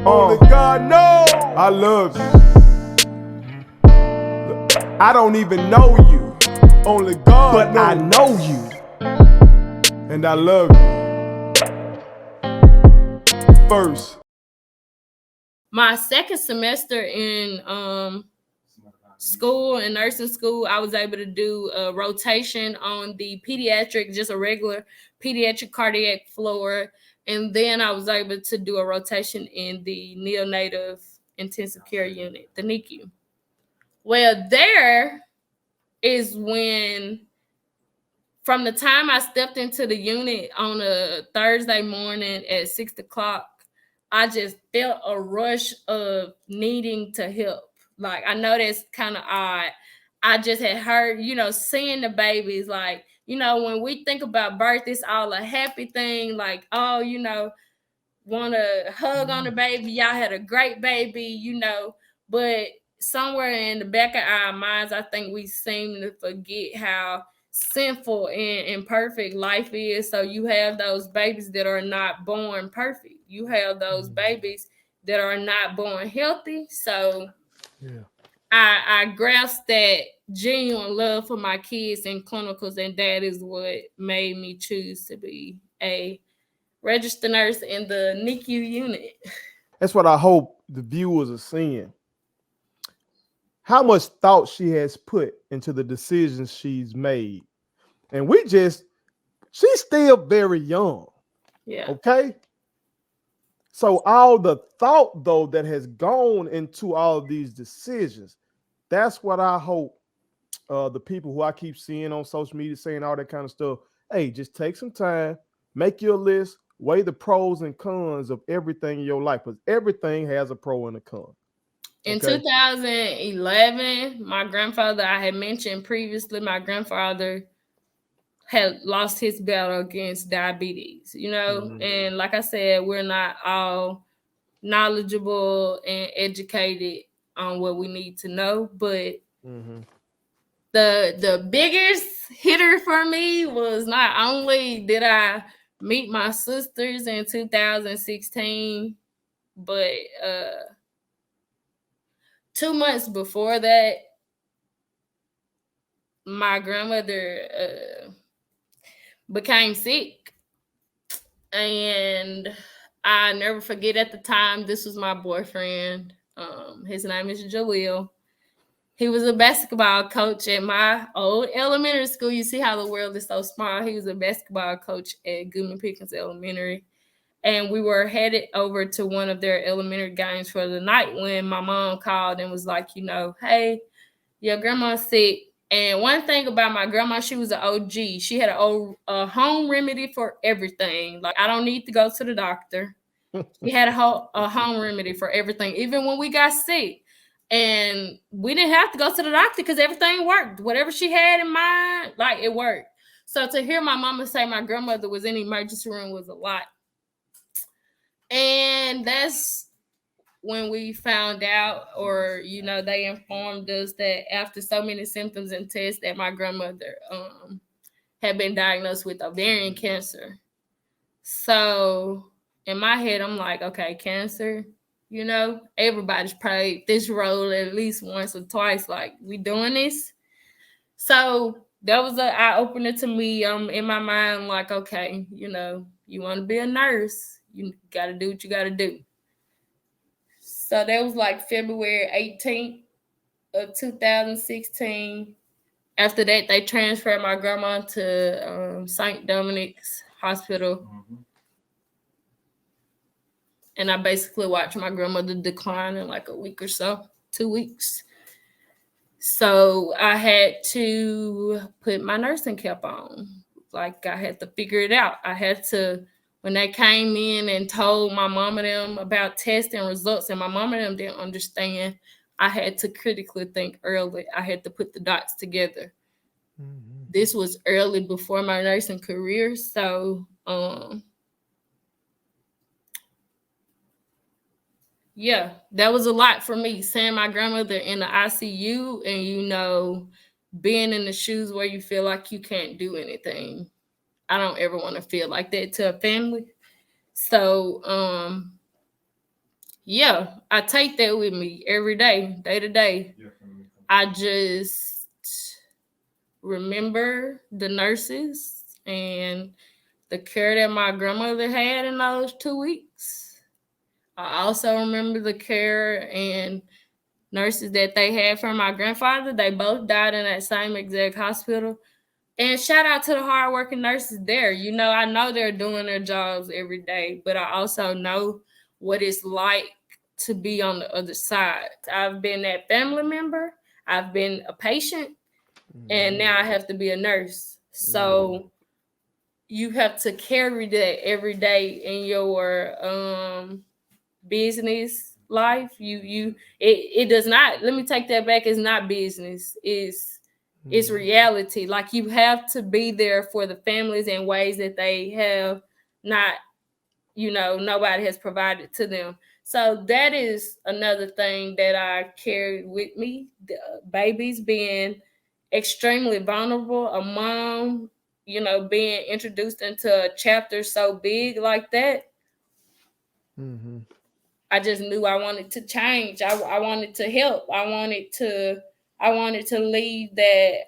Only God knows I love you. I don't even know you. Only God knows. I know you. And I love you. First. My second semester in school, in nursing school, I was able to do a rotation on the pediatric, just a regular pediatric cardiac floor. And then I was able to do a rotation in the neonatal intensive care unit, the NICU. Well, there is when, from the time I stepped into the unit on a Thursday morning at 6 o'clock, I just felt a rush of needing to help. Like, I know that's kind of odd. I just had heard, seeing the babies, like, when we think about birth, it's all a happy thing. Like, oh, want to hug on the baby. Y'all had a great baby, but somewhere in the back of our minds, I think we seem to forget how sinful and imperfect life is. So you have those babies that are not born perfect. You have those babies that are not born healthy. So I grasped that genuine love for my kids in clinicals, and that is what made me choose to be a registered nurse in the NICU unit. That's what I hope the viewers are seeing. How much thought she has put into the decisions she's made. And she's still very young. Yeah. Okay? So all the thought, though, that has gone into all of these decisions, that's what I hope the people who I keep seeing on social media saying all that kind of stuff, hey, just take some time, make your list, weigh the pros and cons of everything in your life, because everything has a pro and a con. In 2011, my grandfather, I had mentioned previously, my grandfather had lost his battle against diabetes, and like I said, we're not all knowledgeable and educated on what we need to know, but the biggest hitter for me was not only did I meet my sisters in 2016, but 2 months before that, my grandmother became sick. And I never forget, at the time, this was my boyfriend. His name is Jaleel. He was a basketball coach at my old elementary school. You see how the world is so small. He was a basketball coach at Goodman Pickens Elementary. And we were headed over to one of their elementary games for the night when my mom called and was like, hey, your grandma's sick. And one thing about my grandma, she was an OG. She had a home remedy for everything. Like, I don't need to go to the doctor. She had a home remedy for everything, even when we got sick. And we didn't have to go to the doctor because everything worked. Whatever she had in mind, like, it worked. So to hear my mama say my grandmother was in the emergency room was a lot. And that's when we found out, or they informed us that after so many symptoms and tests, that my grandmother had been diagnosed with ovarian cancer. So in my head, I'm like, okay, cancer, everybody's played this role at least once or twice. Like, we doing this. So that was an eye opener to me. In my mind, like, okay, you want to be a nurse, you got to do what you got to do. So that was like February 18th of 2016. After that, they transferred my grandma to St. Dominic's Hospital. And I basically watched my grandmother decline in like a week or so, 2 weeks. So I had to put my nursing cap on. Like, I had to figure it out. I had to, when they came in and told my mom and them about testing results, and my mom and them didn't understand, I had to critically think early. I had to put the dots together. This was early before my nursing career. So, yeah, that was a lot for me, seeing my grandmother in the ICU and, being in the shoes where you feel like you can't do anything. I don't ever want to feel like that to a family. So, Yeah, I take that with me every day, day to day. I just remember the nurses and the care that my grandmother had in those 2 weeks. I also remember the care and nurses that they had for my grandfather. They both died in that same exact hospital. And shout out to the hardworking nurses there. You know, I know they're doing their jobs every day, but I also know what it's like to be on the other side. I've been that family member, I've been a patient, and now I have to be a nurse. So you have to carry that every day in your business life. It does not, let me take that back, it's not business, it's reality. Like, you have to be there for the families in ways that they have not, nobody has provided to them. So that is another thing that I carried with me. The babies being extremely vulnerable, a mom, being introduced into a chapter so big like that. I just knew I wanted to change. I wanted to help. I wanted to leave that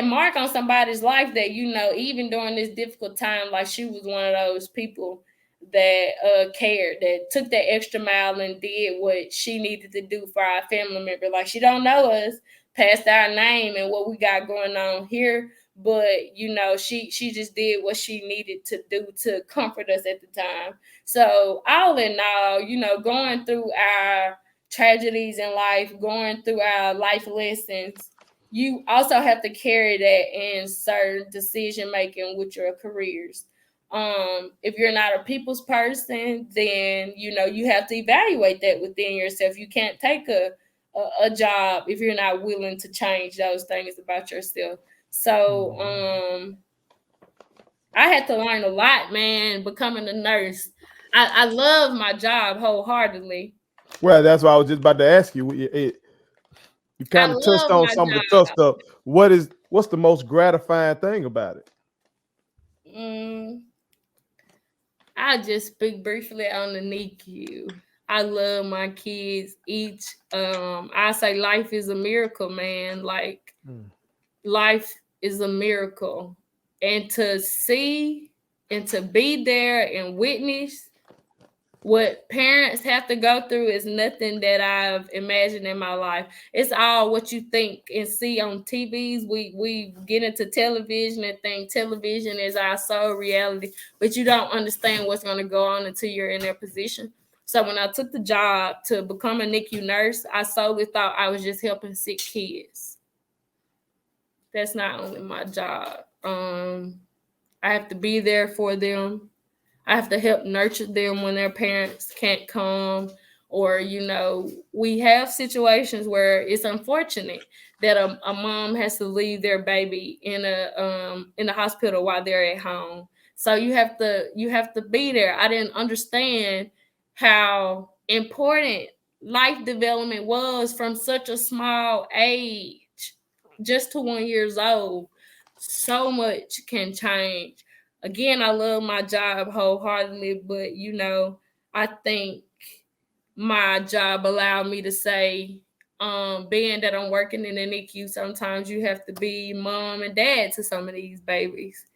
mark on somebody's life, that, even during this difficult time, like, she was one of those people that cared, that took that extra mile and did what she needed to do for our family member. Like, she don't know us past our name and what we got going on here, but she just did what she needed to do to comfort us at the time. So all in all, going through our tragedies in life, going through our life lessons, you also have to carry that in certain decision making with your careers. If you're not a people's person, then you have to evaluate that within yourself. You can't take a job if you're not willing to change those things about yourself. So I had to learn a lot, man, becoming a nurse. I love my job wholeheartedly. Well, that's what I was just about to ask you. You I kind of touched love on my some of the tough job. stuff. What's the most gratifying thing about it? Mm, I just speak briefly on the NICU. I love my kids. I say life is a miracle, man. Like, life is a miracle. And to see and to be there and witness what parents have to go through is nothing that I've imagined in my life. It's all what you think and see on TVs. We get into television and think television is our sole reality, but you don't understand what's going to go on until you're in their position. So when I took the job to become a NICU nurse, I solely thought I was just helping sick kids. That's not only my job. I have to be there for them. I have to help nurture them when their parents can't come. Or, we have situations where it's unfortunate that a mom has to leave their baby in the hospital while they're at home. So you have to be there. I didn't understand how important life development was from such a small age, just to 1 years old. So much can change. Again, I love my job wholeheartedly, but I think my job allowed me to say, being that I'm working in the NICU, sometimes you have to be mom and dad to some of these babies.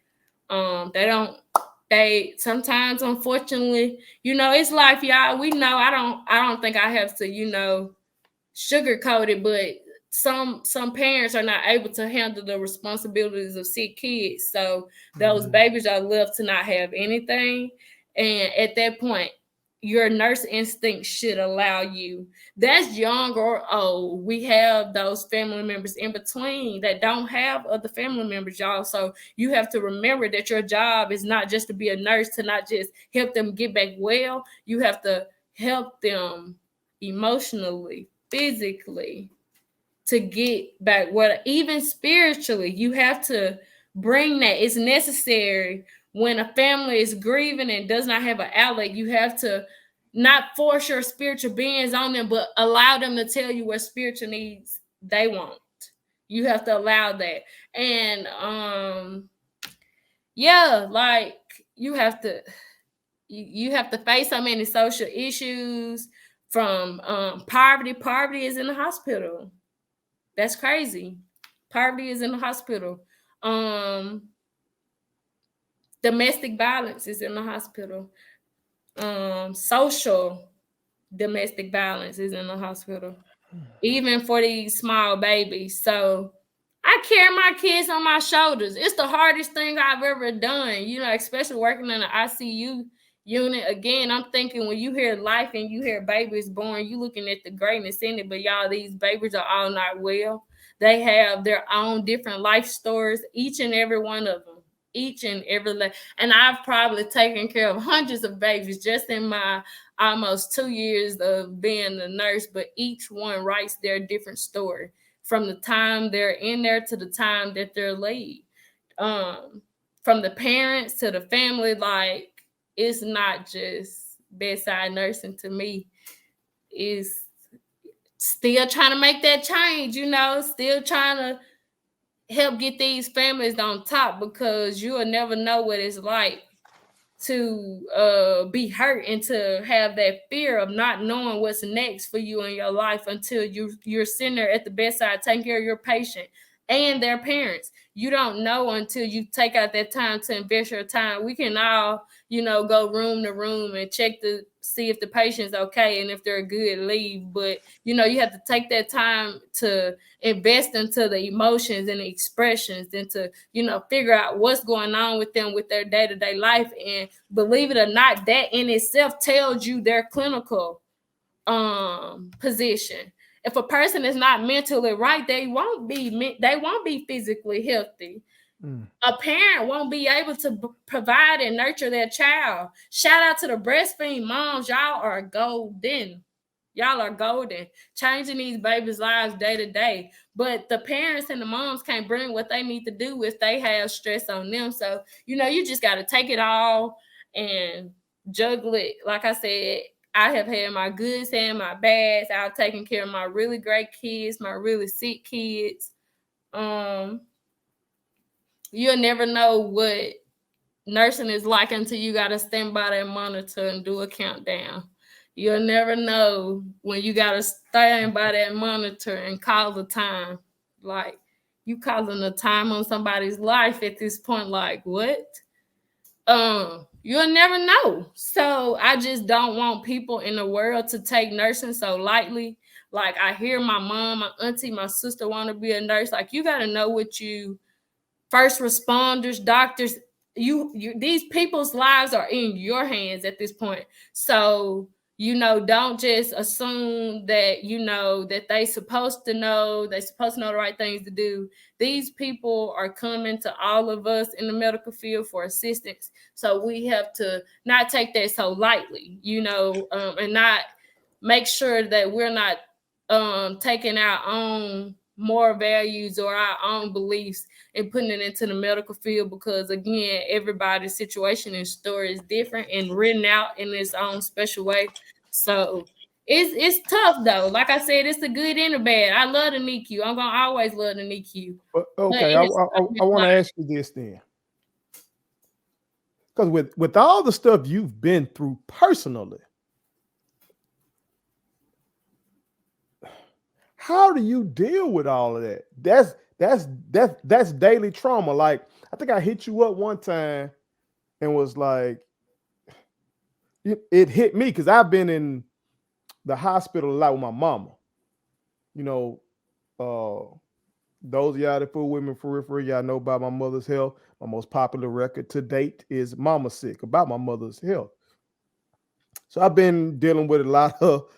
They sometimes, unfortunately, it's life, y'all. We know I don't think I have to, sugarcoat it, but some parents are not able to handle the responsibilities of sick kids. So those babies are left to not have anything. And at that point, your nurse instinct should allow you. That's young or old. We have those family members in between that don't have other family members, y'all. So you have to remember that your job is not just to be a nurse, to not just help them get back well. You have to help them emotionally, physically, to get back what, even spiritually. You have to bring that. It's necessary when a family is grieving and does not have an outlet. You have to not force your spiritual beings on them, but allow them to tell you what spiritual needs they want. You have to allow that. And yeah, like, you have to you have to face so many social issues from poverty. Poverty is in the hospital. That's crazy. Poverty is in the hospital. Um, Domestic violence is in the hospital. Social domestic violence is in the hospital, even for these small babies. So I carry my kids on my shoulders. It's the hardest thing I've ever done, especially working in the ICU unit. Again, I'm thinking when you hear life and you hear babies born, you looking at the greatness in it, but y'all, these babies are all not well. They have their own different life stories, each and every one of them. Each and every, and I've probably taken care of hundreds of babies just in my almost 2 years of being a nurse, but each one writes their different story from the time they're in there to the time that they're leave. From the parents to the family, like, it's not just bedside nursing to me. It's still trying to make that change, still trying to help get these families on top, because you will never know what it's like to be hurt and to have that fear of not knowing what's next for you in your life until you're sitting there at the bedside taking care of your patient and their parents. You don't know until you take out that time to invest your time. We can all, go room to room and check to see if the patient's okay, and if they're good, leave. But, you have to take that time to invest into the emotions and the expressions, and to, figure out what's going on with them with their day-to-day life. And believe it or not, that in itself tells you their clinical position. If a person is not mentally right, they won't be physically healthy. A parent won't be able to provide and nurture their child. Shout out to the breastfeeding moms. Y'all are golden. Y'all are golden, changing these babies' lives day to day. But the parents and the moms can't bring what they need to do if they have stress on them. So, you just got to take it all and juggle it. Like I said, I have had my goods and my bads. I've taken care of my really great kids, my really sick kids. You'll never know what nursing is like until you got to stand by that monitor and do a countdown. You'll never know when you got to stand by that monitor and call the time. Like, you calling the time on somebody's life at this point. Like, what? You'll never know. So I just don't want people in the world to take nursing so lightly. Like, I hear my mom, my auntie, my sister want to be a nurse. Like, you got to know what you, first responders, doctors, you these people's lives are in your hands at this point. So, don't just assume that, that they supposed to know the right things to do. These people are coming to all of us in the medical field for assistance. So we have to not take that so lightly, and not make sure that we're not taking our own moral values or our own beliefs and putting it into the medical field, because again, everybody's situation and story is different and written out in its own special way. So it's tough though. Like I said, it's a good and a bad. I love the NICU. I'm gonna always love the NICU. Okay, I want to ask you this then, because with all the stuff you've been through personally, how do you deal with all of that? That's daily trauma. Like, I think I hit you up one time and was like, it hit me because I've been in the hospital a lot with my mama. Those of y'all that fool with me for real, y'all know about my mother's health. My most popular record to date is Mama Sick, about my mother's health. So I've been dealing with a lot of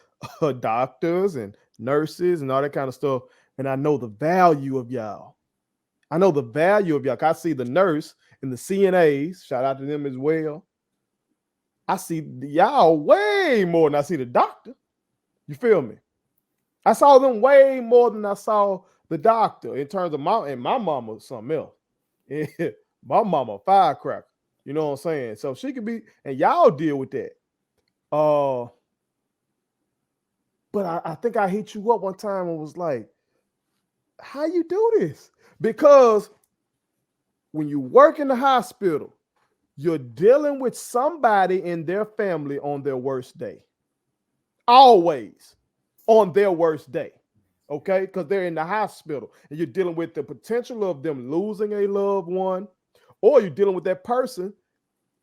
doctors and nurses and all that kind of stuff. And I know the value of y'all. I see the nurse and the CNAs, shout out to them as well. I see y'all way more than I see the doctor. You feel me? I saw them way more than I saw the doctor in terms of my mama was something else. My mama, firecracker. You know what I'm saying? So she could be, and y'all deal with that. But I think I hit you up one time and was like, how you do this? Because when you work in the hospital, You're dealing with somebody in their family on their worst day. Always on their worst day. Okay? Because they're in the hospital and you're dealing with the potential of them losing a loved one, or you're dealing with that person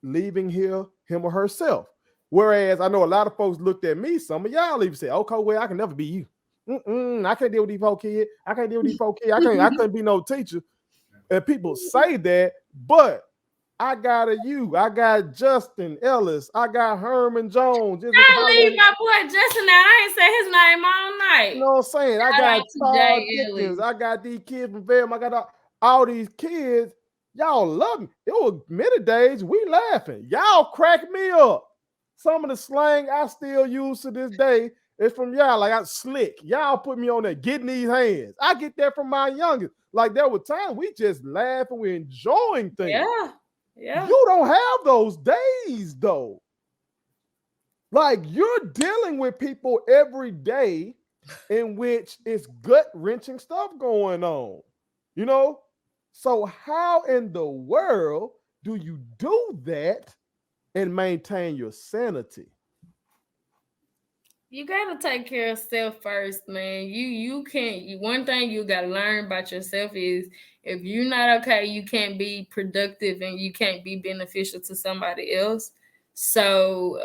leaving him or herself. Whereas I know a lot of folks looked at me, some of y'all even say, okay, well, I can never be you. I can't deal with these poor kids. I can't deal with these poor kids. I couldn't be no teacher. And people say that, but I got I got Justin Ellis, I got Herman Jones. Just Don't leave my boy Justin out. I ain't say his name all night. You know what I'm saying? I got Todd Dickens. I got these kids from Fairham. I got all these kids. Y'all love me. It was many days we laughing. Y'all crack me up. Some of the slang I still use to this day is from y'all. Like, I slick. Y'all put me on there, getting these hands. I get that from my youngest. Like, there were times we just laugh and we're enjoying things. Yeah. You don't have those days, though. Like, you're dealing with people every day in which it's gut-wrenching stuff going on. You know? So how in the world do you do that and maintain your sanity? You gotta take care of self first, man. You can't. One thing you gotta learn about yourself is if you're not okay, you can't be productive and you can't be beneficial to somebody else. So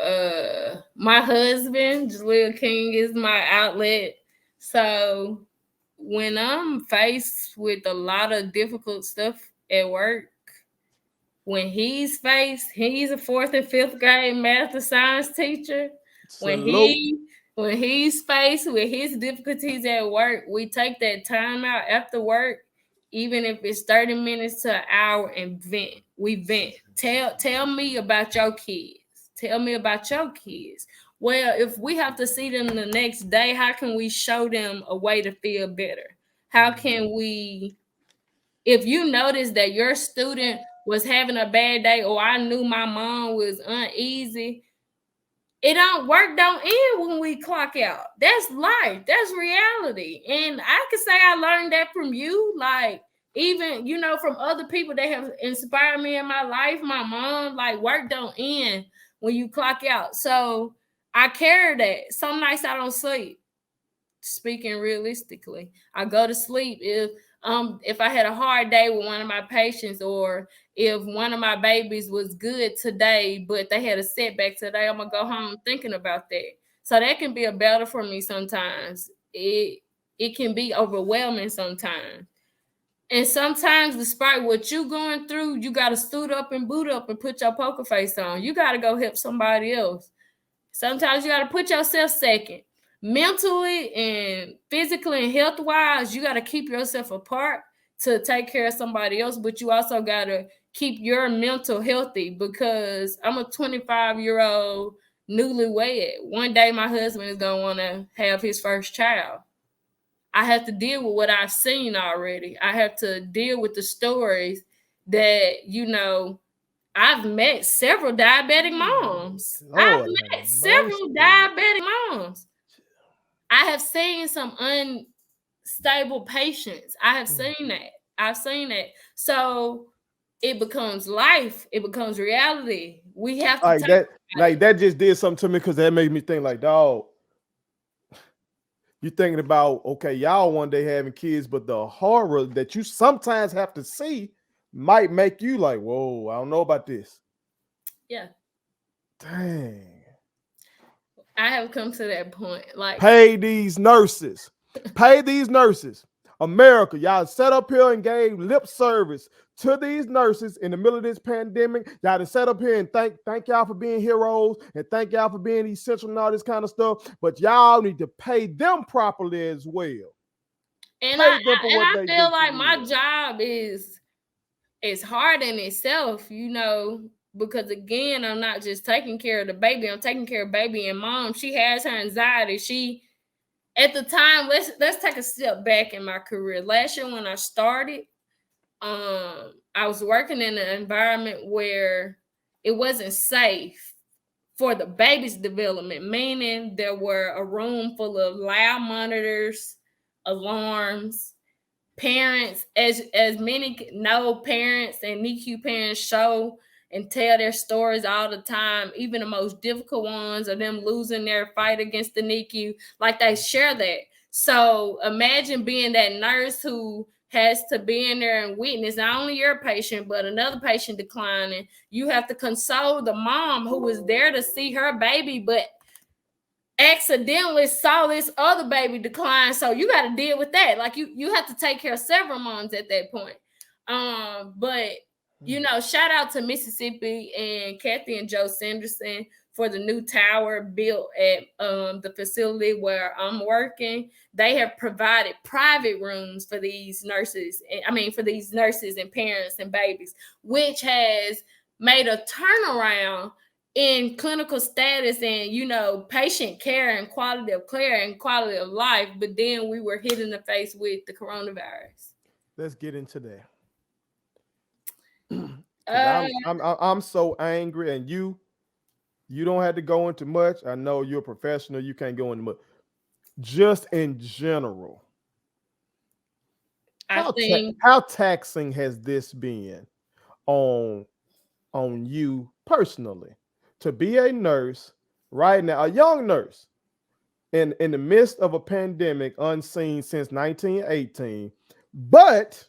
my husband, Jaleel King, is my outlet. So when I'm faced with a lot of difficult stuff at work, when he's a 4th and 5th grade math and science teacher. When he's faced with his difficulties at work, we take that time out after work, even if it's 30 minutes to an hour, and vent. We vent. Tell me about your kids. Tell me about your kids. Well, if we have to see them the next day, how can we show them a way to feel better? How can we, if you notice that your student was having a bad day, or I knew my mom was uneasy, work don't end when we clock out. That's life. That's reality. And I can say I learned that from you. Like, even, from other people that have inspired me in my life, my mom, like, work don't end when you clock out. So I carry that. Some nights I don't sleep. Speaking realistically, I go to sleep if I had a hard day with one of my patients, or if one of my babies was good today but they had a setback today, I'm gonna go home thinking about that. So that can be a battle for me sometimes. It can be overwhelming sometimes. And sometimes, despite what you going through, you got to suit up and boot up and put your poker face on. You got to go help somebody else. Sometimes you got to put yourself second. Mentally and physically and health-wise, you got to keep yourself apart to take care of somebody else, but you also got to keep your mental healthy, because I'm a 25-year-old newlywed. One day my husband is going to want to have his first child. I have to deal with what I've seen already. I have to deal with the stories that, I've met several diabetic moms. Lord, I've met several diabetic moms. I have seen some unstable patients. I have seen that. So it becomes life. It becomes reality. We have to like that. Like, that just did something to me, because that made me think, like, dog, you're thinking about, okay, y'all one day having kids, but the horror that you sometimes have to see might make you like, whoa, I don't know about this. Yeah. Dang. I have come to that point. Like, pay these nurses. Pay these nurses. America, y'all set up here and gave lip service to these nurses in the middle of this pandemic. Y'all to set up here and thank y'all for being heroes, and thank y'all for being essential and all this kind of stuff. But y'all need to pay them properly as well. And I feel like my job is hard in itself, because again, I'm not just taking care of the baby. I'm taking care of baby and mom. She has her anxiety. At the time, let's take a step back in my career. Last year when I started, I was working in an environment where it wasn't safe for the baby's development, meaning there were a room full of loud monitors, alarms, parents, as many know, parents and NICU parents show and tell their stories all the time, even the most difficult ones of them losing their fight against the NICU. Like, they share that. So imagine being that nurse who has to be in there and witness not only your patient, but another patient declining. You have to console the mom who was there to see her baby, but accidentally saw this other baby decline. So you got to deal with that. Like, you have to take care of several moms at that point. But shout out to Mississippi and Kathy and Joe Sanderson for the new tower built at the facility where I'm working. They have provided private rooms for these nurses. For these nurses and parents and babies, which has made a turnaround in clinical status and patient care and quality of care and quality of life. But then we were hit in the face with the coronavirus. Let's get into that. I'm so angry, and you don't have to go into much. I know you're a professional, you can't go into much. Just in general, how taxing has this been on you personally to be a nurse right now, a young nurse in the midst of a pandemic unseen since 1918, but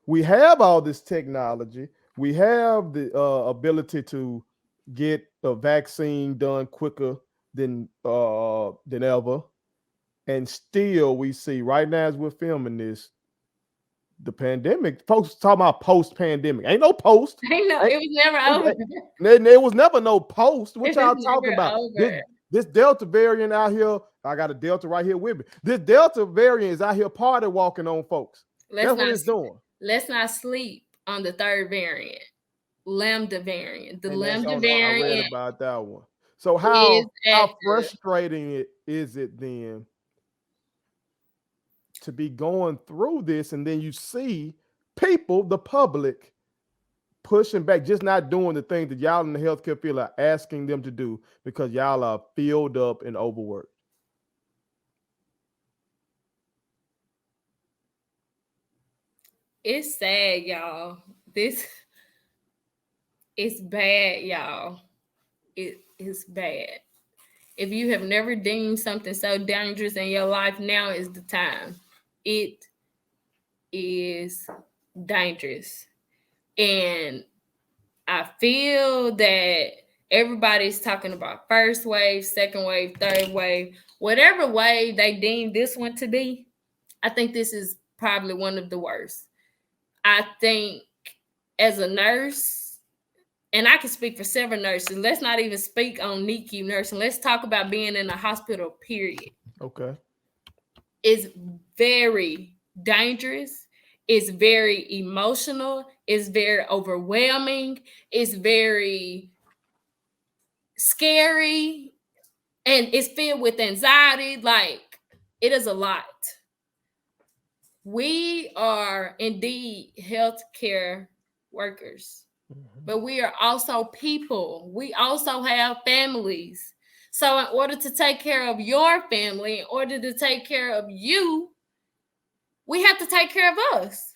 we have all this technology. We have the ability to get a vaccine done quicker than ever, and still we see right now as we're filming this, the pandemic. Folks talking about post-pandemic. Ain't no post. I know it was never over. There was never no post. What y'all talking about? This Delta variant out here. I got a Delta right here with me. This Delta variant is out here party walking on folks. That's what it's doing. Let's not sleep on the third variant, Lambda variant. The Lambda variant. I read about that one. So how frustrating is it then to be going through this, and then you see people, the public, pushing back, just not doing the things that y'all in the healthcare field are asking them to do because y'all are filled up and overworked? It's sad, y'all. This is bad, y'all. It is bad. If you have never deemed something so dangerous in your life, now is the time. It is dangerous. And I feel that everybody's talking about first wave, second wave, third wave, whatever wave they deem this one to be. I think this is probably one of the worst. I think as a nurse, and I can speak for several nurses, let's not even speak on NICU nursing. Let's talk about being in a hospital, period. Okay. It's very dangerous. It's very emotional. It's very overwhelming. It's very scary. And it's filled with anxiety. Like, it is a lot. We are indeed healthcare workers, but we are also people. We also have families. So in order to take care of your family, in order to take care of you, we have to take care of us.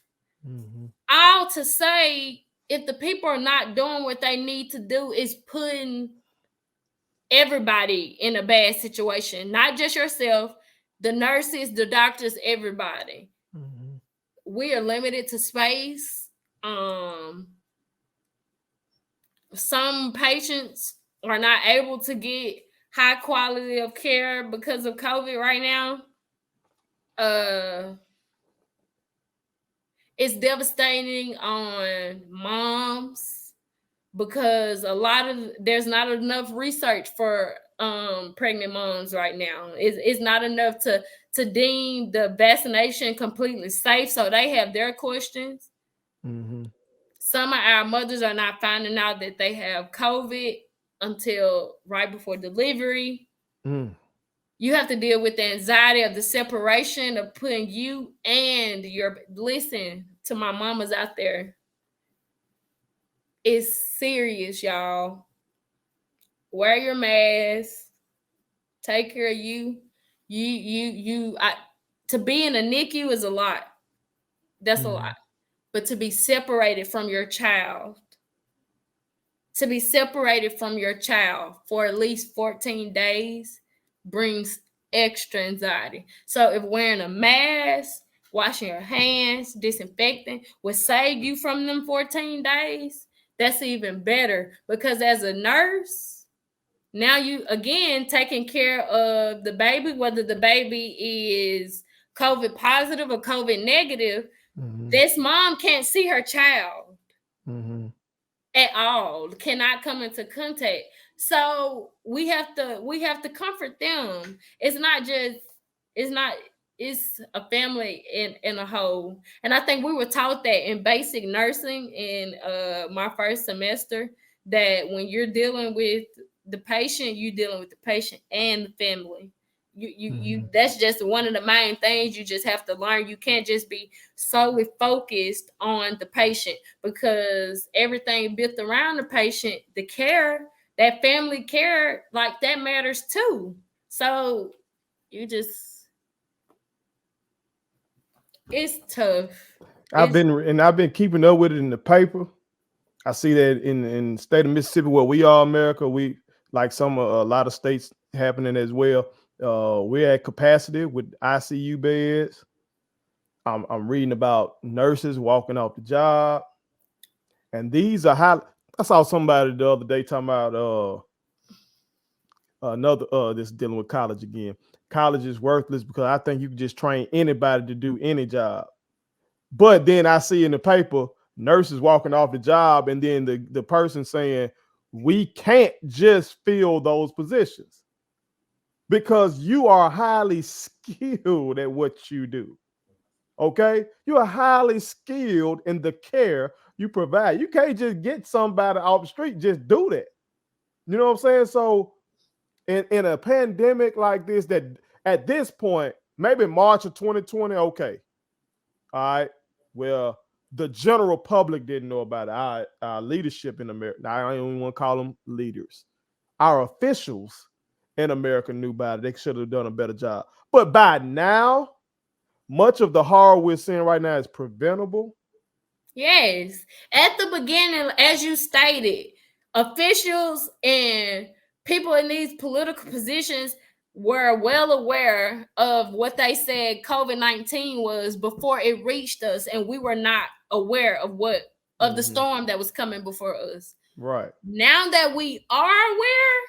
All to say, if the people are not doing what they need to do, is putting everybody in a bad situation, not just yourself, the nurses, the doctors, everybody. We are limited to space. Some patients are not able to get high quality of care because of COVID right now. It's devastating on moms because there's not enough research for pregnant moms right now. It's not enough to deem the vaccination completely safe. So they have their questions. Some of our mothers are not finding out that they have COVID until right before delivery. You have to deal with the anxiety of the separation of putting you and listen to my mamas out there. It's serious, y'all. Wear your mask. Take care of you. To be in a NICU is a lot. That's a lot. but to be separated from your child. To be separated from your child for at least 14 days brings extra anxiety. So if wearing a mask, washing your hands, disinfecting will save you from them 14 days, that's even better, because as a nurse, now you again taking care of the baby, whether the baby is COVID positive or COVID negative. This mom can't see her child at all, cannot come into contact. So we have to comfort them. It's a family in a whole. And I think we were taught that in basic nursing in my first semester, that when you're dealing with the patient, you're dealing with the patient and the family. You that's just one of the main things you just have to learn. You can't just be solely focused on the patient, because everything built around the patient, the care, that family care, like that matters too. So you just, it's tough. I've been keeping up with it in the paper. I see that in the state of Mississippi, where we are, America, we like a lot of states happening as well. We're at capacity with ICU beds. I'm reading about nurses walking off the job, and these are high. I saw somebody the other day talking about this dealing with college again. College is worthless because I think you can just train anybody to do any job. But then I see in the paper nurses walking off the job, and then the person saying, we can't just fill those positions because you are highly skilled at what you do. Okay? You are highly skilled in the care you provide. You can't just get somebody off the street, just do that. You know what I'm saying? So in a pandemic like this, that at this point, maybe March of 2020, okay. All right. Well, the general public didn't know about it. Our leadership in America, I don't even want to call them leaders. Our officials in America knew about it. They should have done a better job. But by now, much of the horror we're seeing right now is preventable. Yes. At the beginning, as you stated, officials and people in these political positions were well aware of what they said COVID-19 was before it reached us, and we were not aware of the storm that was coming before us. Right. Now that we are aware,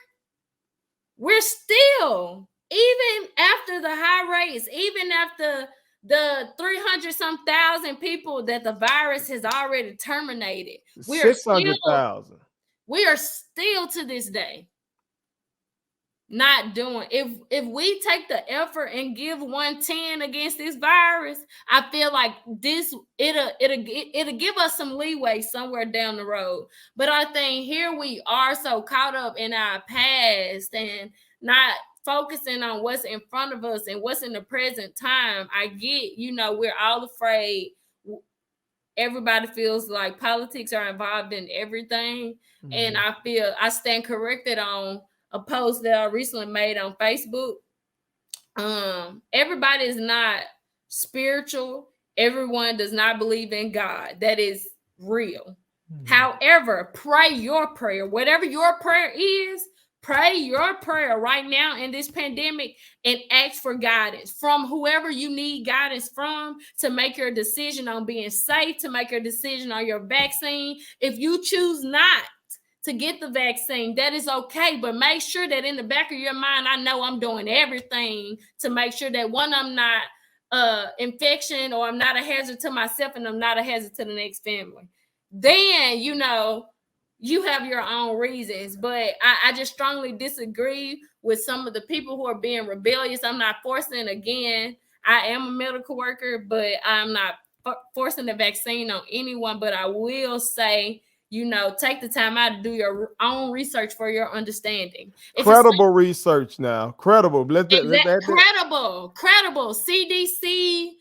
we're still, even after the high rates, even after the 300-some-thousand people that the virus has already terminated, 600,000. We are still to this day not doing. If we take the effort and give 110 against this virus, I feel like it'll give us some leeway somewhere down the road. But I think here we are so caught up in our past and not focusing on what's in front of us and what's in the present time. I get, we're all afraid. Everybody feels like politics are involved in everything. And I feel I stand corrected on a post that I recently made on Facebook. Everybody is not spiritual. Everyone does not believe in God. That is real. However, pray your prayer. Whatever your prayer is, pray your prayer right now in this pandemic and ask for guidance from whoever you need guidance from to make your decision on being safe, to make your decision on your vaccine. If you choose not to get the vaccine, that is okay, but make sure that in the back of your mind, I know I'm doing everything to make sure that, one, I'm not infection, or I'm not a hazard to myself, and I'm not a hazard to the next family. Then, you have your own reasons. But I just strongly disagree with some of the people who are being rebellious. I'm not forcing, again, I am a medical worker, but I'm not forcing the vaccine on anyone. But I will say, take the time out to do your own research for your understanding. Credible research now. Credible. Credible. CDC,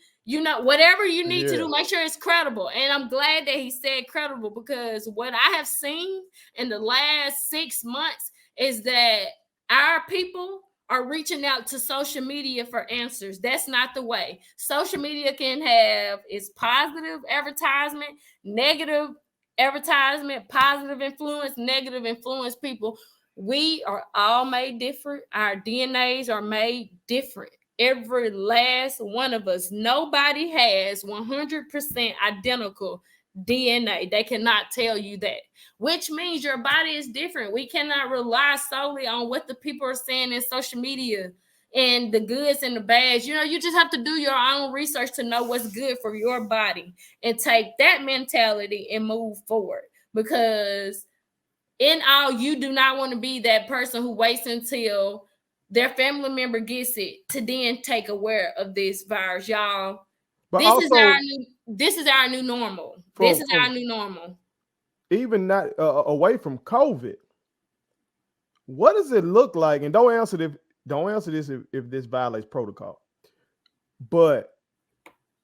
whatever you need to do, make sure it's credible. And I'm glad that he said credible, because what I have seen in the last 6 months is that our people are reaching out to social media for answers. That's not the way. Social media can have its positive advertisement, negative advertisement, positive influence, negative influence people. We are all made different. Our DNAs are made different. Every last one of us. Nobody has 100% identical DNA. They cannot tell you that, which means your body is different. We cannot rely solely on what the people are saying in social media and the goods and the bads. You just have to do your own research to know what's good for your body and take that mentality and move forward. Because in all, you do not want to be that person who waits until their family member gets it to then take aware of this virus, y'all. But This is also, our new normal. This is our new normal. Even not away from COVID, what does it look like? And don't answer this if this violates protocol. But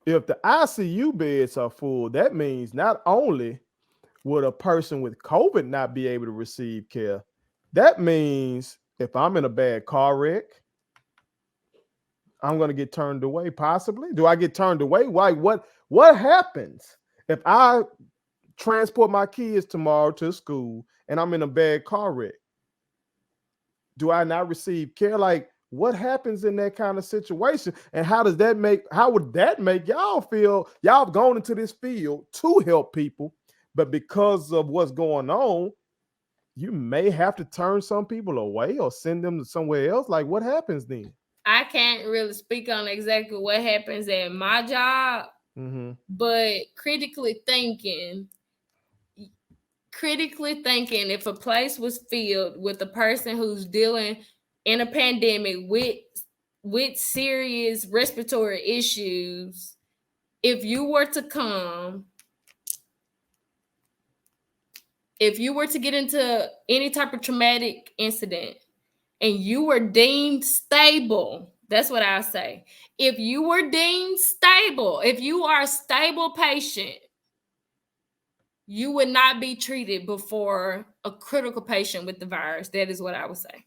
if the ICU beds are full, that means not only would a person with COVID not be able to receive care, that means if I'm in a bad car wreck, I'm going to get turned away. Possibly. Do I get turned away? Why? What happens if I transport my kids tomorrow to school and I'm in a bad car wreck? Do I not receive care? Like, what happens in that kind of situation? And how would that make y'all feel? Y'all have gone into this field to help people, but because of what's going on, you may have to turn some people away or send them to somewhere else. Like, what happens then? I can't really speak on exactly what happens at my job, but critically thinking, if a place was filled with a person who's dealing in a pandemic with serious respiratory issues, if you were to get into any type of traumatic incident and you were deemed stable, that's what I say. If you were deemed stable, if you are a stable patient, you would not be treated before a critical patient with the virus. That is what I would say.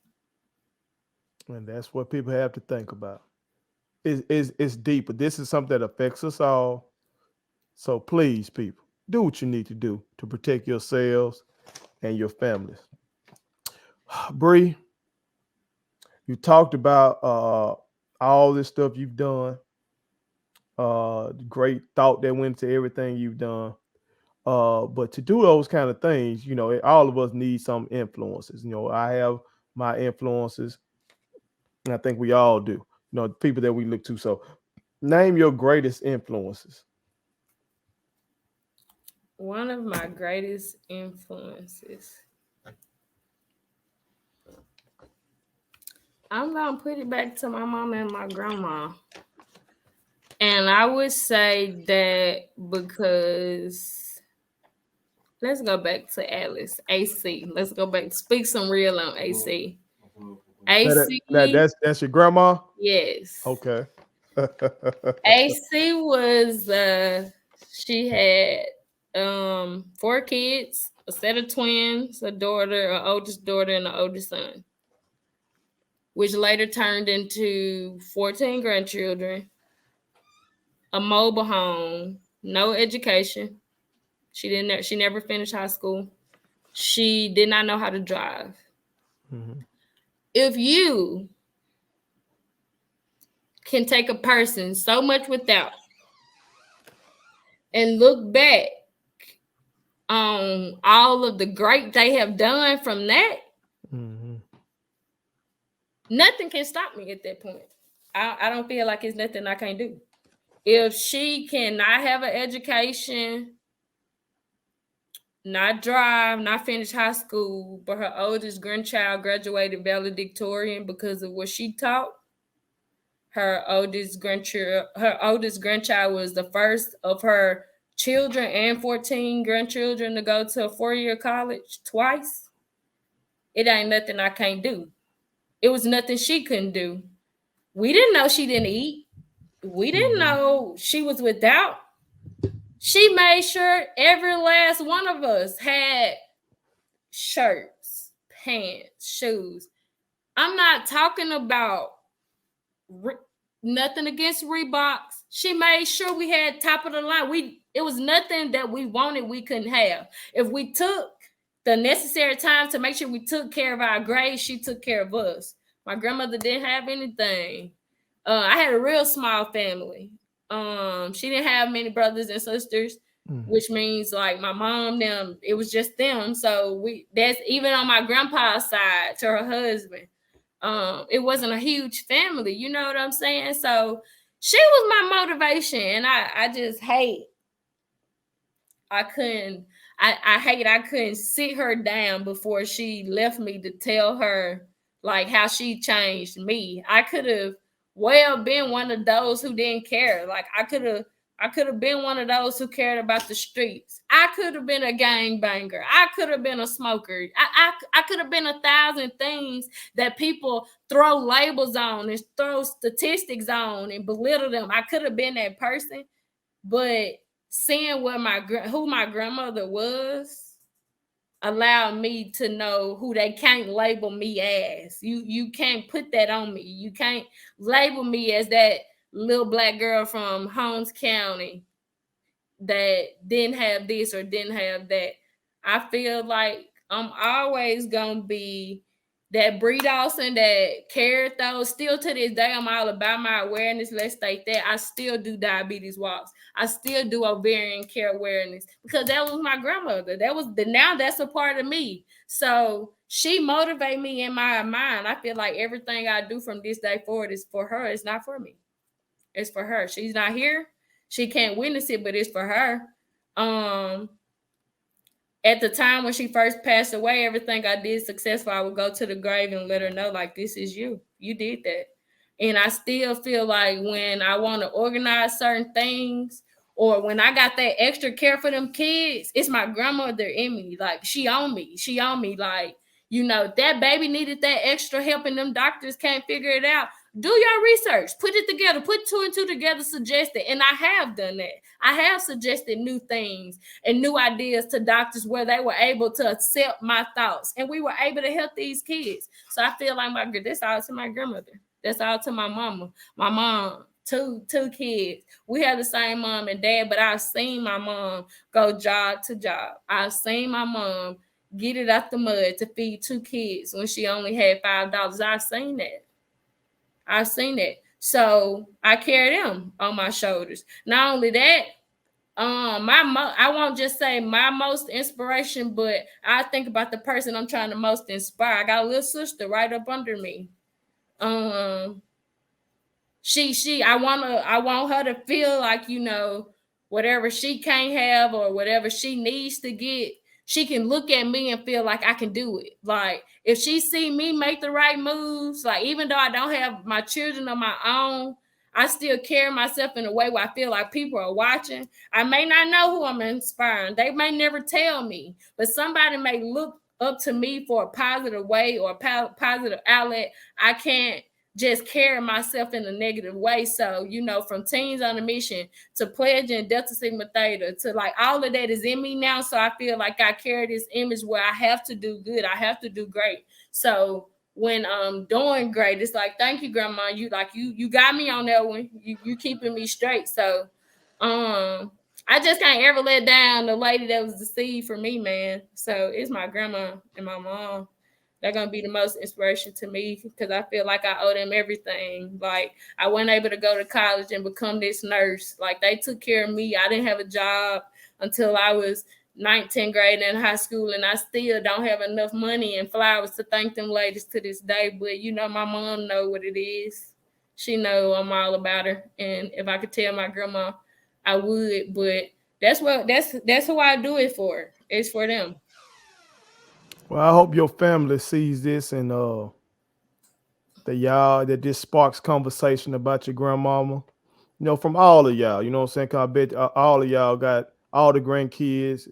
And that's what people have to think about. It's deeper. This is something that affects us all. So please, people, do what you need to do to protect yourselves and your families. Bree, you talked about all this stuff you've done. Great thought that went into everything you've done. But to do those kind of things, all of us need some influences. I have my influences, and I think we all do. People that we look to. So, name your greatest influences. One of my greatest influences. I'm going to put it back to my mom and my grandma. And I would say that because let's go back to Alice, AC. Let's go back, speak some real on AC. AC. That's your grandma? Yes. Okay. AC was, she had 4 kids, a set of twins, a daughter, an oldest daughter, and an oldest son, which later turned into 14 grandchildren, a mobile home, no education. She never finished high school. She did not know how to drive. Mm-hmm. If you can take a person so much without and look back on all of the great they have done from that, nothing can stop me at that point. I don't feel like it's nothing I can't do. If she cannot have an education, not drive, not finish high school, but her oldest grandchild graduated valedictorian because of what she taught. Her oldest grandchild was the first of her children and 14 grandchildren to go to a 4-year college twice. It ain't nothing I can't do. It was nothing she couldn't do. We didn't know she didn't eat. We didn't know she was without. She made sure every last one of us had shirts, pants, shoes. I'm not talking about nothing against Reeboks. She made sure we had top of the line. It was nothing that we wanted we couldn't have. If we took the necessary time to make sure we took care of our grades, she took care of us. My grandmother didn't have anything. I had a real small family. She didn't have many brothers and sisters, which means like my mom, them, it was just them. So that's even on my grandpa's side to her husband. It wasn't a huge family, you know what I'm saying? So she was my motivation, and I just hate I couldn't I couldn't sit her down before she left me to tell her like how she changed me. I could have well been one of those who didn't care. Like I could have been one of those who cared about the streets. I could have been a gangbanger. I could have been a smoker. I could have been 1,000 things that people throw labels on and throw statistics on and belittle them. I could have been that person, but seeing what who my grandmother was allowed me to know who they can't label me as. You can't put that on me. You can't label me as that little black girl from Holmes County that didn't have this or didn't have that. I feel like I'm always gonna be that Bree Dawson that carried those. Still to this day, I'm all about my awareness. Let's state that. I still do diabetes walks. I still do ovarian care awareness because that was my grandmother. Now that's a part of me. So she motivated me in my mind. I feel like everything I do from this day forward is for her. It's not for me. It's for her. She's not here. She can't witness it, but it's for her. At the time when she first passed away, everything I did successful, I would go to the grave and let her know, like, this is you. You did that. And I still feel like when I want to organize certain things or when I got that extra care for them kids, it's my grandmother in me. Like, she on me. She on me. Like, you know, that baby needed that extra help and them doctors can't figure it out. Do your research, put it together, put two and two together, suggest it. And I have done that. I have suggested new things and new ideas to doctors where they were able to accept my thoughts and we were able to help these kids. So I feel like that's all to my grandmother. That's all to my mama. My mom, two kids. We have the same mom and dad, but I've seen my mom go job to job. I've seen my mom get it out the mud to feed two kids when she only had $5. I've seen that. So I carry them on my shoulders. Not only that, I won't just say my most inspiration, but I think about the person I'm trying to most inspire. I got a little sister right up under me. I want her to feel like, you know, whatever she can't have or whatever she needs to get, she can look at me and feel like I can do it. Like if she see me make the right moves, like even though I don't have my children of my own, I still carry myself in a way where I feel like people are watching. I may not know who I'm inspiring. They may never tell me, but somebody may look up to me for a positive way or a positive outlet. I can't just carry myself in a negative way. So, you know, from Teens on a Mission to pledging Delta Sigma Theta to like all of that is in me now. So I feel like I carry this image where I have to do good. I have to do great. So when I'm doing great, it's like, thank you, Grandma. You got me on that one. You keeping me straight. So I just can't ever let down the lady that was the seed for me, man. So it's my grandma and my mom. They're gonna be the most inspiration to me because I feel like I owe them everything. Like I wasn't able to go to college and become this nurse. Like they took care of me. I didn't have a job until I was 19th grade in high school, and I still don't have enough money and flowers to thank them ladies to this day. But you know, my mom know what it is. She know I'm all about her, and if I could tell my grandma, I would. But that's who I do it for. It's for them. Well, I hope your family sees this and that this sparks conversation about your grandmama. You know, from all of y'all. You know what I'm saying? 'Cause I bet all of y'all got all the grandkids,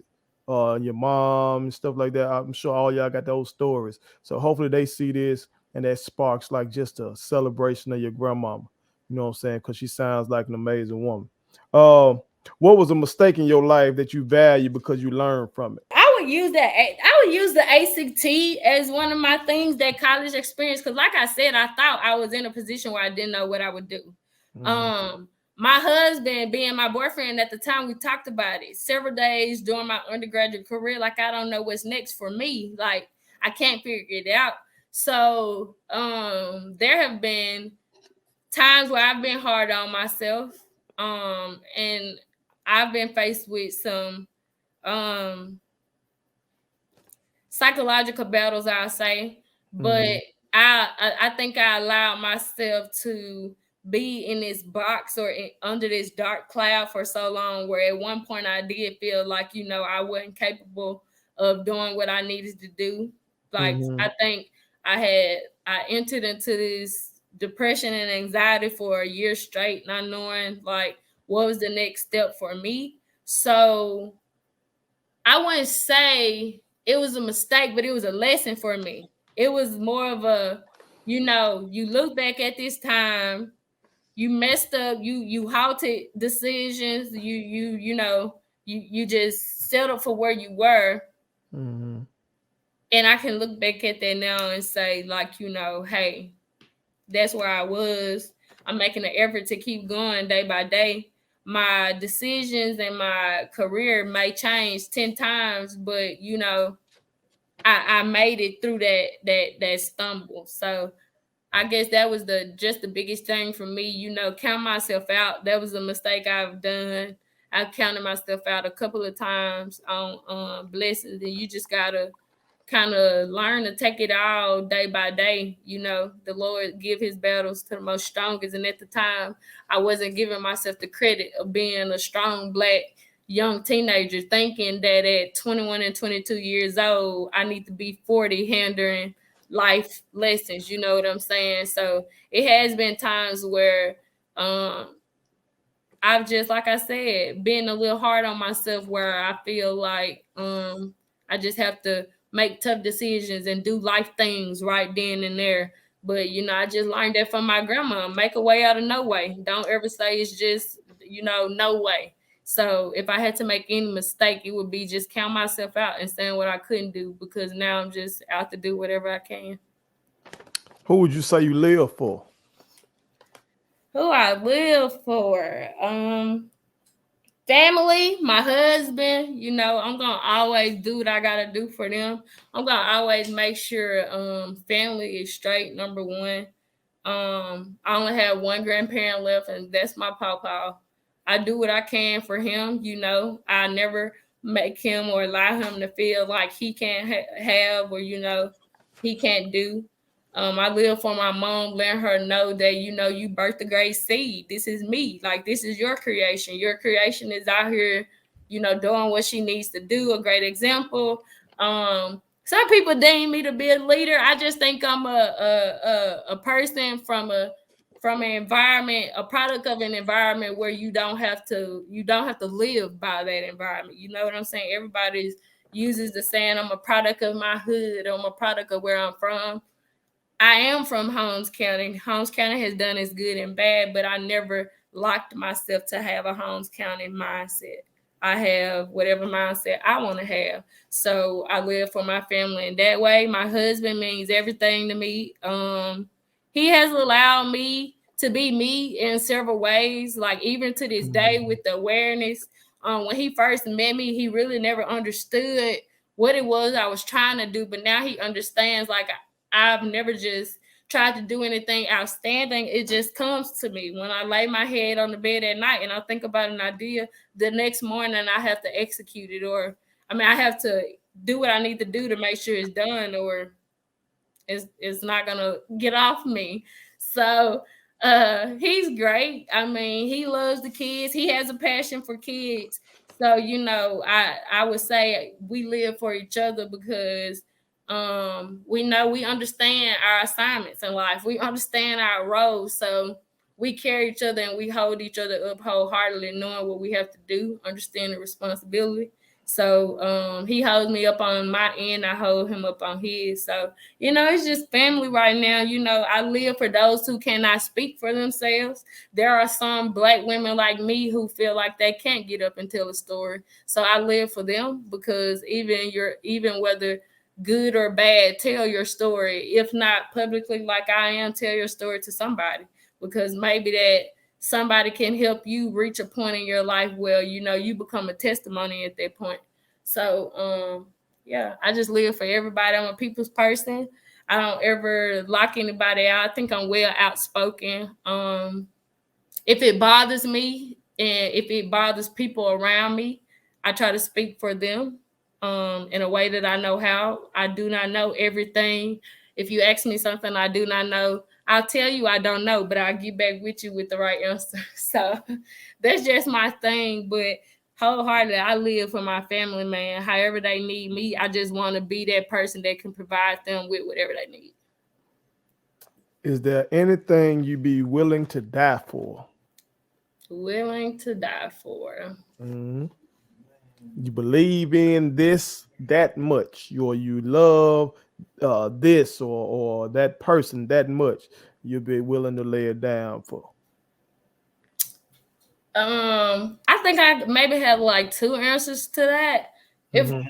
your mom and stuff like that. I'm sure all y'all got those stories. So hopefully they see this and that sparks like just a celebration of your grandmama. You know what I'm saying? Because she sounds like an amazing woman. What was a mistake in your life that you value because you learned from it? would use that. I would use the ACT as one of my things, that college experience. Because, like I said, I thought I was in a position where I didn't know what I would do. My husband, being my boyfriend at the time, we talked about it several days during my undergraduate career. Like, I don't know what's next for me. Like, I can't figure it out. So there have been times where I've been hard on myself, and I've been faced with some psychological battles, I'll say. But I think I allowed myself to be in this box or under this dark cloud for so long, where at one point I did feel like, I wasn't capable of doing what I needed to do. Like, I think I entered into this depression and anxiety for a year straight, not knowing like what was the next step for me. So I wouldn't say it was a mistake, but it was a lesson for me. It was more of a, you look back at this time, you messed up, you halted decisions, you just settled for where you were. And I can look back at that now and say, like, hey, that's where I was. I'm making an effort to keep going day by day. My decisions and my career may change 10 times, but I made it through that stumble. So I guess that was just the biggest thing for me, count myself out. That was a mistake I've done. I've counted myself out a couple of times on blessings, and you just gotta kind of learn to take it all day by day. The Lord give his battles to the most strongest. And at the time, I wasn't giving myself the credit of being a strong Black young teenager, thinking that at 21 and 22 years old, I need to be 40 handling life lessons. You know what I'm saying? So it has been times where I've just, like I said, been a little hard on myself, where I feel like I just have to make tough decisions and do life things right then and there. But, I just learned that from my grandma. Make a way out of no way. Don't ever say it's just, no way. So if I had to make any mistake, it would be just count myself out and saying what I couldn't do, because now I'm just out to do whatever I can. Who would you say you live for? Who I live for? Family, my husband. I'm gonna always do what I gotta do for them. I'm gonna always make sure family is straight, number one. I only have one grandparent left, and that's my pawpaw. I do what I can for him. I never make him or allow him to feel like he can't have, or he can't do. I live for my mom, letting her know that, you birthed a great seed. This is me. Like, this is your creation. Your creation is out here, doing what she needs to do. A great example. Some people deem me to be a leader. I just think I'm a person from an environment, a product of an environment where you don't have to live by that environment. You know what I'm saying? Everybody uses the saying, I'm a product of my hood, I'm a product of where I'm from. I am from Holmes County. Holmes County has done its good and bad, but I never locked myself to have a Holmes County mindset. I have whatever mindset I want to have. So I live for my family in that way. My husband means everything to me. He has allowed me to be me in several ways, like even to this day with the awareness. When he first met me, he really never understood what it was I was trying to do, but now he understands. Like, I've never just tried to do anything outstanding. It just comes to me when I lay my head on the bed at night and I think about an idea. The next morning I have to execute it, or I have to do what I need to do to make sure it's done, or it's not gonna get off me. So he's great. He loves the kids. He has a passion for kids. So I would say we live for each other, because we understand our assignments in life. We understand our roles. So we carry each other and we hold each other up wholeheartedly, knowing what we have to do, understand the responsibility. So he holds me up on my end, I hold him up on his. So, it's just family right now. I live for those who cannot speak for themselves. There are some Black women like me who feel like they can't get up and tell a story. So I live for them, because even whether good or bad, tell your story. If not publicly like I am, tell your story to somebody, because maybe that somebody can help you reach a point in your life where you become a testimony at that point. So yeah, I just live for everybody. I'm a people's person. I don't ever lock anybody out. I think I'm well outspoken. If it bothers me and if it bothers people around me, I try to speak for them in a way that I know how. I do not know everything. If you ask me something I do not know, I'll tell you I don't know, but I'll get back with you with the right answer. So that's just my thing. But wholeheartedly, I live for my family, man. However they need me, I just want to be that person that can provide them with whatever they need. Is there anything you be willing to die for? Willing to die for. Mhm. You believe in this that much, or you love this or that person that much, you'll be willing to lay it down for. I think I maybe have like two answers to that. If Mhm.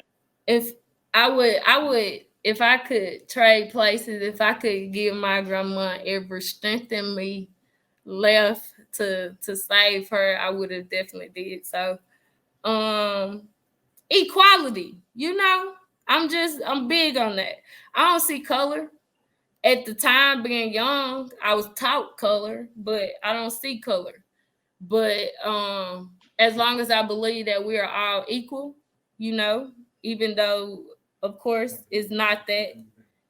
if I would if I could trade places, if I could give my grandma every strength in me left to save her, I would have definitely did so. Um, Equality, I'm big on that. I don't see color. At the time being young, I was taught color, but I don't see color. But as long as I believe that we are all equal, you know, even though of course it's not that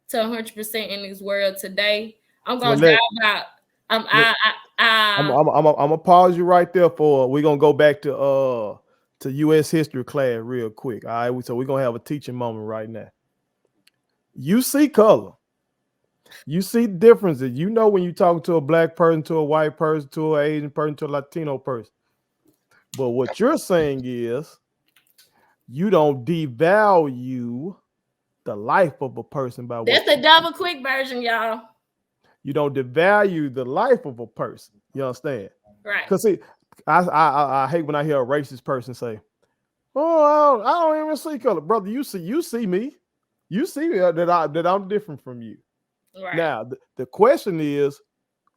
to 100% in this world today, I'm Well, gonna die about. I'm gonna pause you right there for we're gonna go back to U.S. history class real quick. All right, so we're gonna have a teaching moment right now. You see color, you see differences. You know when you talking to a Black person, to a white person, to an Asian person, to a Latino person. But what you're saying is you don't devalue the life of a person by That's what the you see. double quick version, y'all. You don't devalue the life of a person. You understand? Right. Because see, I hate when I hear a racist person say, "Oh, I don't even see color, brother. You see me. You see that I'm different from you." Right. Now the question is,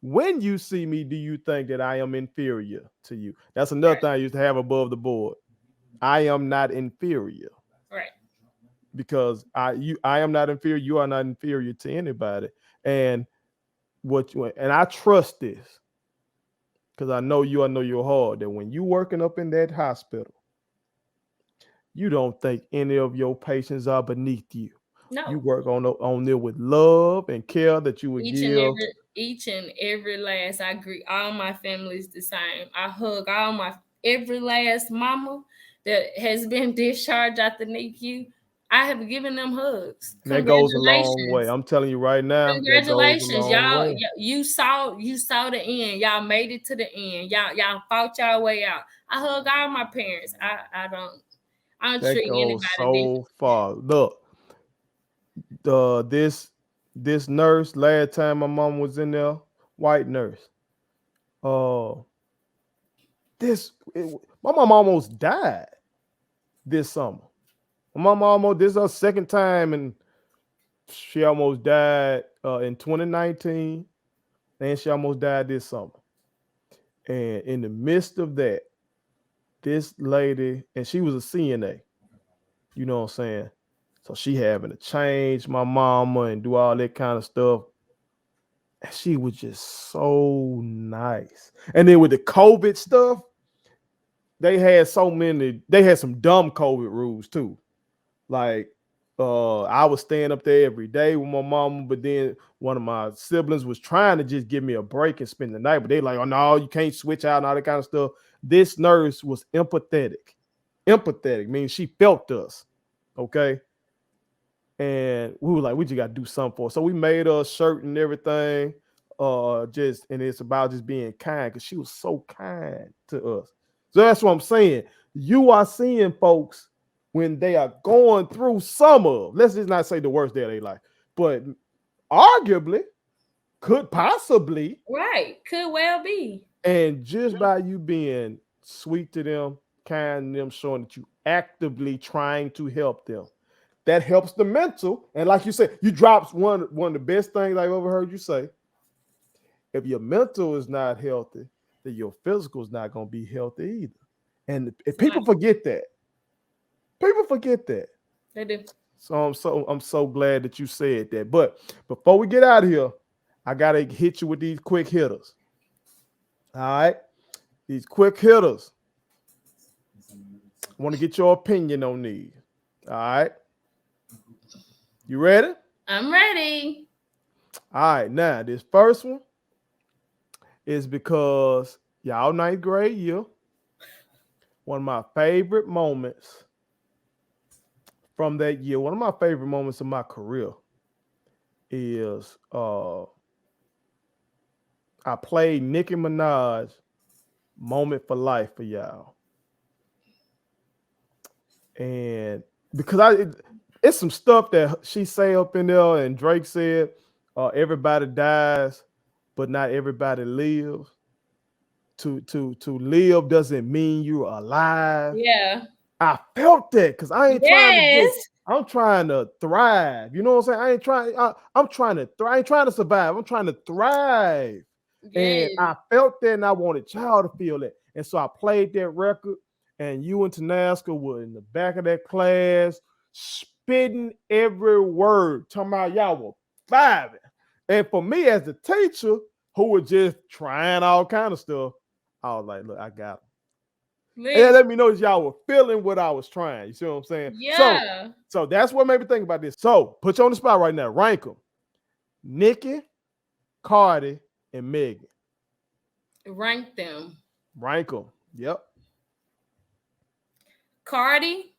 when you see me, do you think that I am inferior to you? That's another Right. thing I used to have above the board. I am not inferior. Right. Because I am not inferior, you are not inferior to anybody. And I trust this because I know your heart that when you working up in that hospital, you don't think any of your patients are beneath you. You No. work on them with love and care that you would give. Each and every last, I agree. All my family is the same. I hug all my every last mama that has been discharged at the NICU. I have given them hugs. And that goes a long way. Congratulations. I'm telling you right now, that goes a Congratulations, long y'all. way. You saw the end. Y'all made it to the end. Y'all fought y'all way out. I hug all my parents. I don't That treat goes anybody different. so far. Look, this nurse, last time my mom was in there, white nurse. Uh, my mom almost died this summer. My mom almost this is her second time, and she almost died in 2019, and she almost died this summer. And in the midst of that, this lady, and she was a CNA, you know what I'm saying? So she having to change my mama and do all that kind of stuff. And she was just so nice. And then with the COVID stuff, they had some dumb COVID rules too. Like I was staying up there every day with my mama, but then one of my siblings was trying to just give me a break and spend the night, but they like, oh no, you can't switch out and all that kind of stuff. This nurse was empathetic. Empathetic means she felt us. Okay. And we were like, we just got to do something for her. So we made her a shirt and everything. And it's about just being kind because she was so kind to us. So that's what I'm saying. You are seeing folks when they are going through some of, let's just not say the worst day of their life, but arguably could possibly. Right. Could well be. And just by you being sweet to them, kind to them, showing that you actively trying to help them, that helps the mental. And like you said, you dropped one of the best things I've ever heard you say. If your mental is not healthy, then your physical is not going to be healthy either. And if people forget that, They do. So I'm so glad that you said that. But before we get out of here, I gotta hit you with these quick hitters. All right, these quick hitters. I want to get your opinion on these. All right, you ready? I'm ready. All right, now this first one is because y'all ninth grade year. One of my favorite moments from that year, one of my favorite moments of my career is I played Nicki Minaj Moment for Life for y'all. And because it's some stuff that she say up in there, and Drake said, everybody dies, but not everybody lives. To live doesn't mean you're alive. Yeah. I felt that because I ain't Yes. I'm trying to thrive. You know what I'm saying? I'm trying to thrive. I ain't trying to survive. I'm trying to thrive. Yes. And I felt that, and I wanted y'all to feel it. And so I played that record, and you and Tanaska were in the back of that class, spitting every word, talking about y'all were vibing. And for me as the teacher, who was just trying all kind of stuff, I was like, look, I got it. And let me know that y'all were feeling what I was trying. You see what I'm saying? Yeah. So that's what made me think about this. So put you on the spot right now. Rank them. Nicki, Cardi, and Megan. Rank them. Rank them. Yep. Cardi.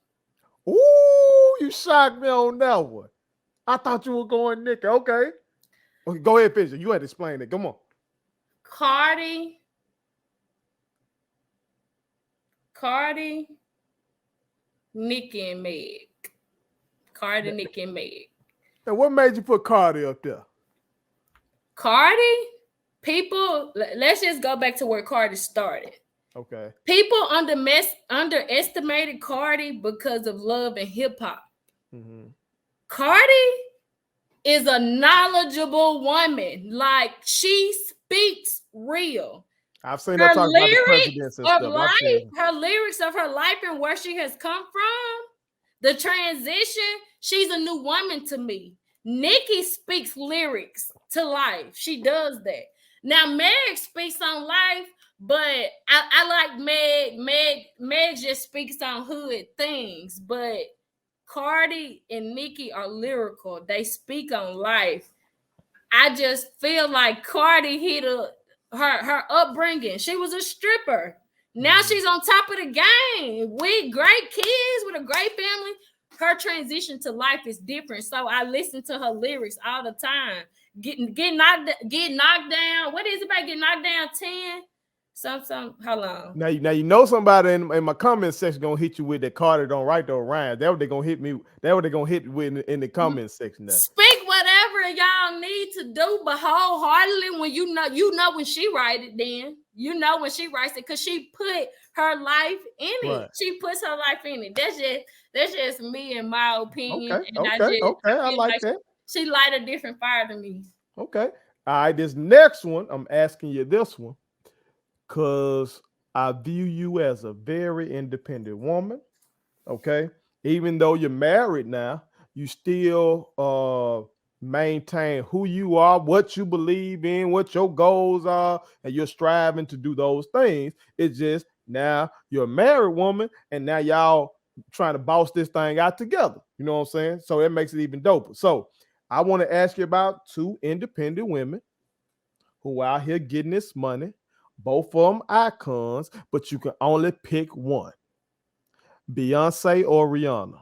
Ooh, you shocked me on that one. I thought you were going Nicki. Okay, go ahead, finish it. You had to explain it. Come on. Cardi, Nicki, and Meg. Cardi, Nicki, and Meg. And what made you put Cardi up there? Cardi, people, let's just go back to where Cardi started. Okay. People underestimated Cardi because of love and hip hop. Mm-hmm. Cardi is a knowledgeable woman. Like, she speaks real. I've seen her talk about the presidents and stuff. Her lyrics of her life and where she has come from, the transition, she's a new woman to me. Nicki speaks lyrics to life. She does that. Now, Meg speaks on life, but I like Meg. Meg just speaks on hood things, but Cardi and Nicki are lyrical. They speak on life. I just feel like Cardi hit her upbringing. She was a stripper. Now she's on top of the game with great kids, with a great family. Her transition to life is different. So I listen to her lyrics all the time. Get knocked down. What is it about getting knocked down 10? Some how long? Now you know somebody in my comment section gonna hit you with that Cardi don't write those rhymes. That's what they're gonna hit me. That's what they're gonna hit with in the comment section. Now. Speak whatever y'all need to do, but wholeheartedly when you know when she write it, then you know when she writes it, because she put her life in it. Right. She puts her life in it. That's just me and my opinion. I like that. She light a different fire than me. Okay. All right. This next one, I'm asking you this one. Because I view you as a very independent woman, okay? Even though you're married now, you still maintain who you are, what you believe in, what your goals are, and you're striving to do those things. It's just now you're a married woman, and now y'all trying to boss this thing out together. You know what I'm saying? So it makes it even doper. So I want to ask you about two independent women who are out here getting this money. Both of them icons, but you can only pick one. Beyonce or Rihanna?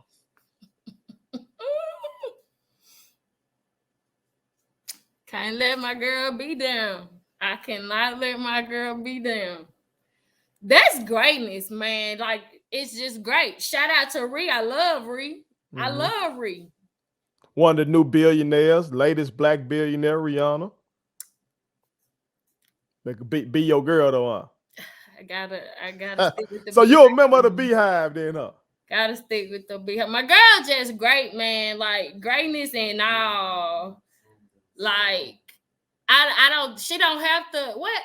Can't let my girl be down. I cannot let my girl be down. That's greatness, man. Like, it's just great. Shout out to Ree. I love Ree. I love Ree. One of the new billionaires, latest black billionaire, Rihanna. Be your girl though, huh? I gotta stick with the So you're a member of the Beehive then, huh? Gotta stick with the Beehive. My girl just great, man. Like greatness and all. Like I don't. She don't have to. What?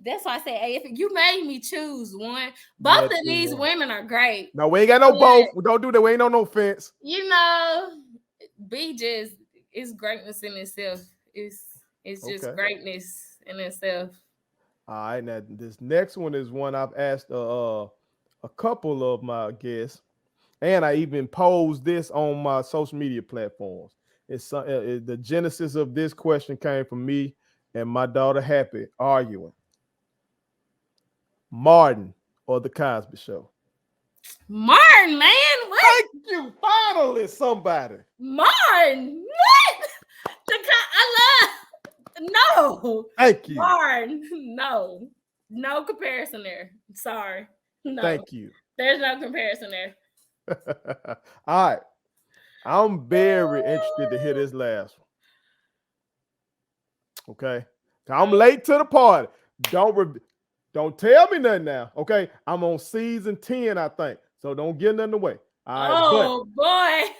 That's why I say, hey, if you made me choose one, both of these women are great. No, we ain't got no both. We don't do that. We ain't on no fence. You know, B just is greatness in itself. It's just greatness in itself. All right, now this next one is one I've asked a couple of my guests, and I even posed this on my social media platforms. It's the genesis of this question came from me and my daughter Happy arguing. Martin or the Cosby Show? Martin, man. What? Thank you. Finally, somebody. Martin. What? I love. No. Thank you. Martin. No. No comparison there. Sorry. No. Thank you. There's no comparison there. All right. I'm very interested to hear this last one. Okay. I'm late to the party. Don't tell me nothing now. Okay. I'm on season 10, I think. So don't get nothing away. All right. Boy.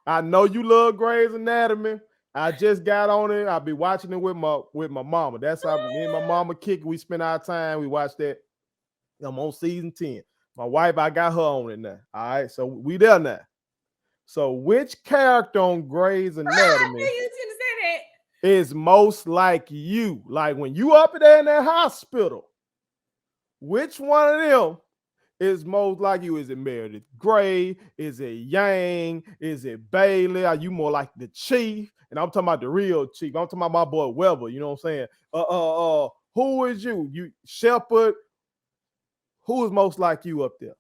I know you love Grey's Anatomy. I just got on it. I'll be watching it with my mama. That's how me and my mama kick. We spend our time. We watch that. I'm on season 10. My wife, I got her on it now. All right. So we there now. So which character on Grey's Anatomy is most like you? Like when you up there in that hospital, which one of them is most like you? Is it Meredith Grey? Is it Yang? Is it Bailey? Are you more like the chief? And I'm talking about the real chief. I'm talking about my boy Weber. You know what I'm saying? Who is you? You Shepherd? Who is most like you up there?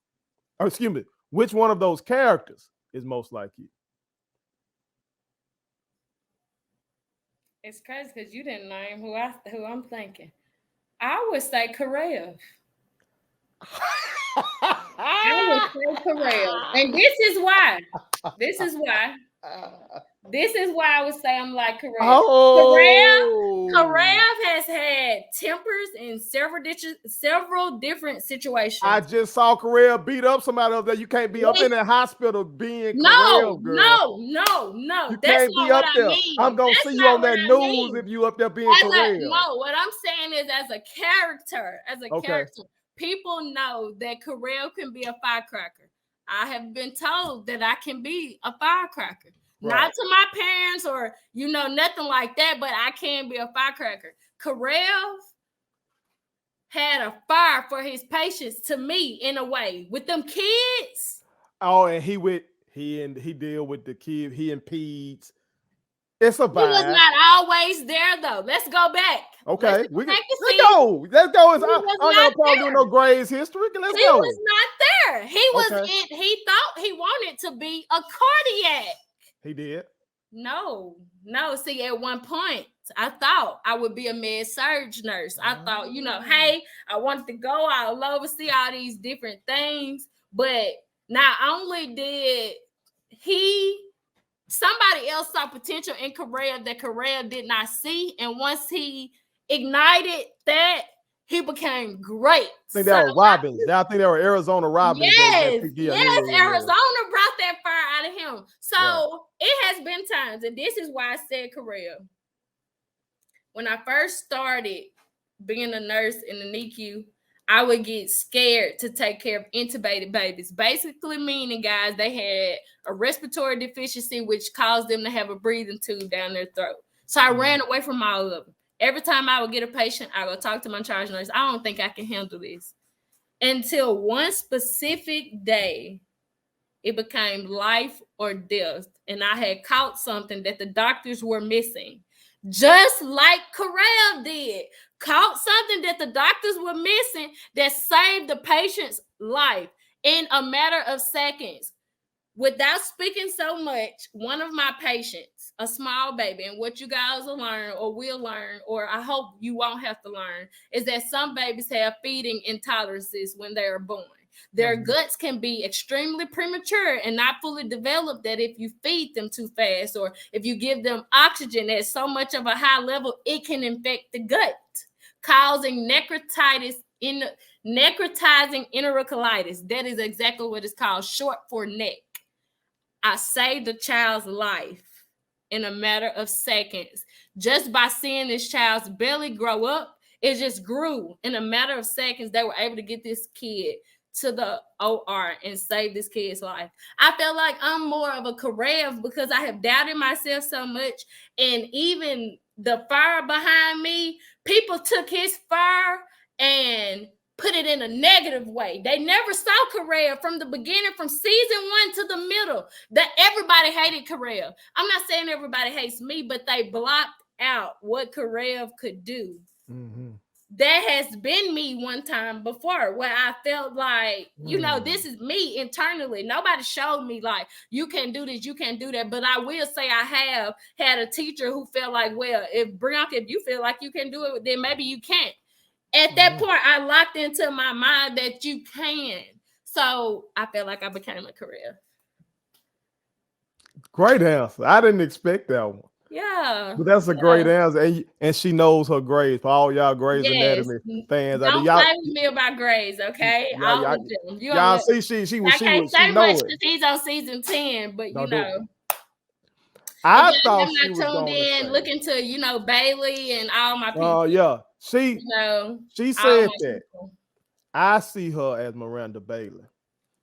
Or excuse me, which one of those characters is most like you? It's crazy because you didn't name who I'm thinking. I would say Karel. I would say Karel. And this is why. This is why I would say I'm like Karel. Karel has had tempers in several different situations. I just saw Karel beat up somebody up there. You can't be up in that hospital being Karel, girl. No. You That's can't not be up what there. I mean. I'm gonna see you on that news if you up there being Karel. No, what I'm saying is as a character, people know that Karel can be a firecracker. I have been told that I can be a firecracker. Right. Not to my parents or, nothing like that, but I can be a firecracker. Karel had a fire for his patients to me in a way. With them kids. Oh, and he deal with the kid, he and peds. It's a vibe. He was not always there though. Let's go back. Okay, let's go. Let's go. I'm not probably doing no Grey's history. Let's go. He was not there. He was he thought he wanted to be a cardiac. He did. No. See, at one point, I thought I would be a med-surg nurse. I thought, hey, I wanted to go all over, see all these different things. But not only did somebody else saw potential in Karel that Karel did not see. And once he ignited that, he became great. I think they were Robins. I think they were Arizona Robins. Yes, Arizona brought that fire out of him. So it has been times, and this is why I said Karel. When I first started being a nurse in the NICU, I would get scared to take care of intubated babies. Basically meaning, guys, they had a respiratory deficiency, which caused them to have a breathing tube down their throat. So I ran away from all of them. Every time I would get a patient, I would talk to my charge nurse. I don't think I can handle this. Until one specific day, it became life or death. And I had caught something that the doctors were missing. Just like Karel did. Caught something that the doctors were missing that saved the patient's life in a matter of seconds. Without speaking so much, one of my patients, a small baby, and what you guys will learn or will learn, or I hope you won't have to learn, is that some babies have feeding intolerances when they are born. Their guts can be extremely premature and not fully developed, that if you feed them too fast or if you give them oxygen at so much of a high level, it can infect the gut, causing necrotizing enterocolitis. That is exactly what it's called, short for neck. I saved the child's life in a matter of seconds. Just by seeing this child's belly grow up, it just grew. In a matter of seconds, they were able to get this kid to the OR and save this kid's life. I felt like I'm more of a Karev because I have doubted myself so much. And even the fire behind me, people took his fire and put it in a negative way. They never saw Karev from the beginning, from season 1 to the middle. That everybody hated Karev. I'm not saying everybody hates me, but they blocked out what Karev could do. Mm-hmm. That has been me one time before where I felt like, you know, this is me internally. Nobody showed me like, you can't do this, you can't do that. But I will say I have had a teacher who felt like, well, if Brianca, if you feel like you can do it, then maybe you can't. At that point, I locked into my mind that you can. So I felt like I became a career. Great answer. I didn't expect that one. Yeah. But that's a great answer. And she knows her grades. For all y'all Grey's Anatomy fans. Don't play with me about grades, okay? All of them. Y'all see, she I can't say much because he's on season 10, but you know. I thought she was tuned in, looking to, you know, Bailey and all my people. Oh, yeah. She said that. People. I see her as Miranda Bailey.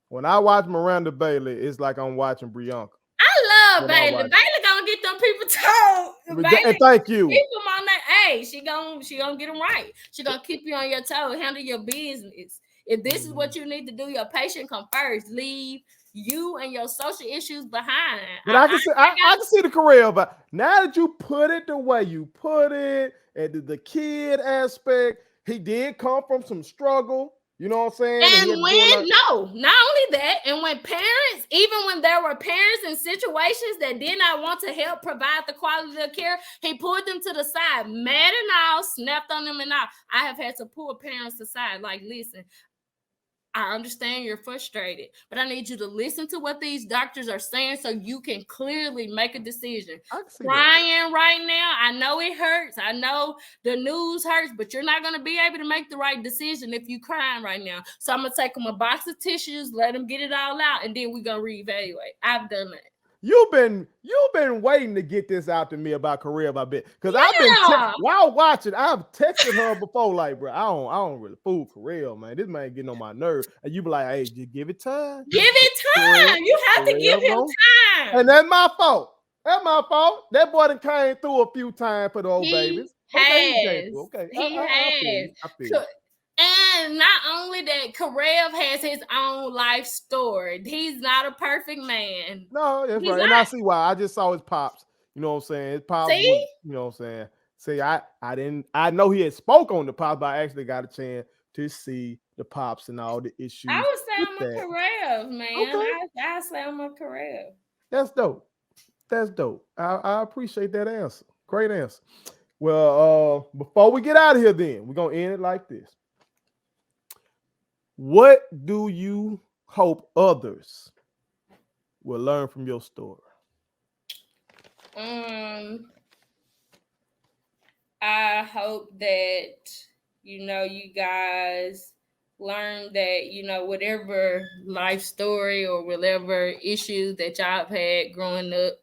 When I watch Miranda Bailey, it's like I'm watching Brianca. I love Bailey. Bailey gonna get them people told. And thank you. Keep them on that. Hey, she gonna get them right. She gonna keep you on your toes. Handle your business. If this is what you need to do, your patient come first. Leave you and your social issues behind. But I can see the career, but now that you put it the way you put it, and the kid aspect, he did come from some struggle. You know what I'm saying? And when, not only that, and when parents, even when there were parents in situations that did not want to help provide the quality of care, he pulled them to the side, mad and all, snapped on them and all. I have had to pull parents aside, like, listen, I understand you're frustrated, but I need you to listen to what these doctors are saying so you can clearly make a decision. Crying right now, I know it hurts. I know the news hurts, but you're not going to be able to make the right decision if you're crying right now. So I'm going to take them a box of tissues, let them get it all out, and then we're going to reevaluate. I've done that. You've been waiting to get this out to me about career a bit, because I've been while watching. I've texted her before, like, bro, I don't really fool career, man. This man getting on my nerves, and you be like, hey, just give it time. Give it time. You have to give him time, and that's my fault. That's my fault. That boy done came through a few times for the old babies. Okay, he has. I feel. And not only that, Karev has his own life story. He's not a perfect man. No, that's right. And I see why. I just saw his pops. You know what I'm saying? His pops, you know what I'm saying? See, I know he had spoke on the pops, but I actually got a chance to see the pops and all the issues. I would say I'm a Karev, man. Okay. I say I'm a Karev. That's dope. That's dope. I appreciate that answer. Great answer. Well, before we get out of here, then we're gonna end it like this. What do you hope others will learn from your story? I hope that, you know, you guys learn that, you know, whatever life story or whatever issues that y'all have had growing up,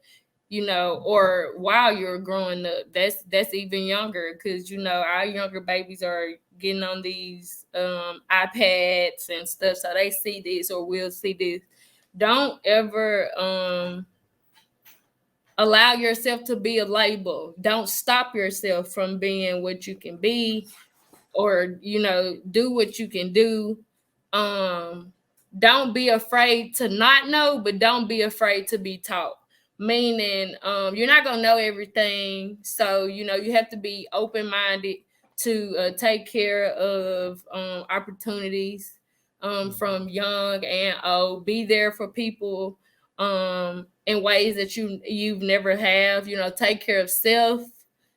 you know, or while you're growing up, that's even younger, because, you know, our younger babies are getting on these iPads and stuff, so they see this or will see this. Don't ever allow yourself to be a label. Don't stop yourself from being what you can be, or, you know, do what you can do. Don't be afraid to not know, but don't be afraid to be taught. Meaning, you're not gonna know everything, so, you know, you have to be open-minded to take care of opportunities from young and old. Be there for people in ways that you've never have. You know, take care of self,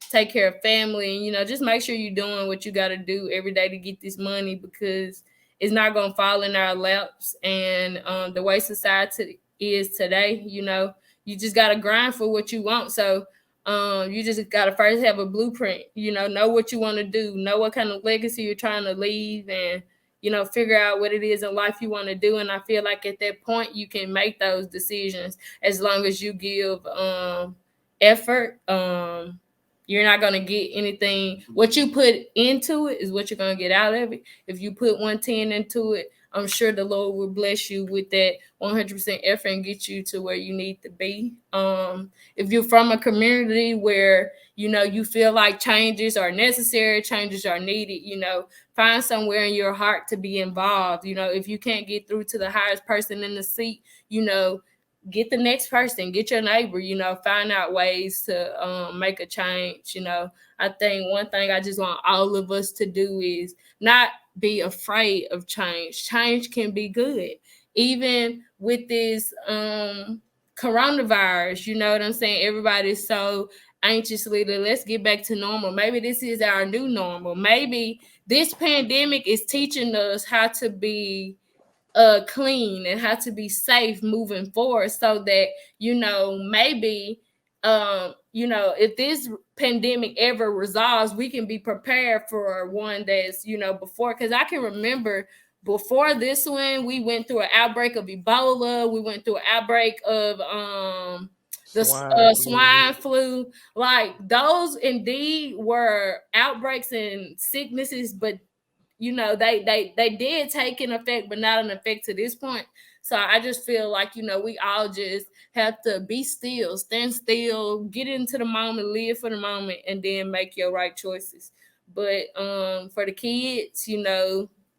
take care of family, and, you know, just make sure you're doing what you got to do every day to get this money, because it's not going to fall in our laps. And the way society is today, you just got to grind for what you want. So you just got to first have a blueprint, know what you want to do, know what kind of legacy you're trying to leave, and figure out what it is in life you want to do. And I feel like at that point you can make those decisions as long as you give effort. You're not going to get anything. What you put into it is what you're going to get out of it. If you put 110 into it, I'm sure the Lord will bless you with that 100% effort and get you to where you need to be. If you're from a community where, you feel like changes are necessary, changes are needed, find somewhere in your heart to be involved. If you can't get through to the highest person in the seat, get the next person, get your neighbor, find out ways to make a change. I think one thing I just want all of us to do is not be afraid of change. Change can be good. Even with this coronavirus, you know what I'm saying? Everybody's so anxiously that let's get back to normal. Maybe this is our new normal. Maybe this pandemic is teaching us how to be clean and how to be safe moving forward, so that maybe if this pandemic ever resolves, we can be prepared for one that's before. Because I can remember before this one, we went through an outbreak of Ebola, we went through an outbreak of the swine flu. Like, those indeed were outbreaks and sicknesses, but they did take an effect, but not an effect to this point. So I just feel like, we all just have to be still, stand still, get into the moment, live for the moment, and then make your right choices. But for the kids,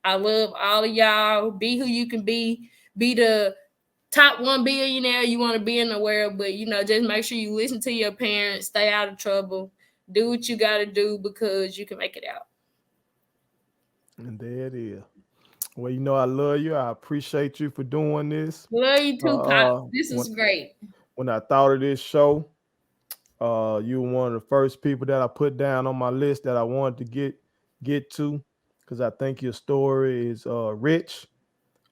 I love all of y'all. Be who you can be the top 1 billionaire you want to be in the world. But, just make sure you listen to your parents, stay out of trouble, do what you got to do, because you can make it out. And there it is. Well, I love you. I appreciate you for doing this. Love you too, Pop. This is great. When I thought of this show, you were one of the first people that I put down on my list that I wanted to get to, because I think your story is rich,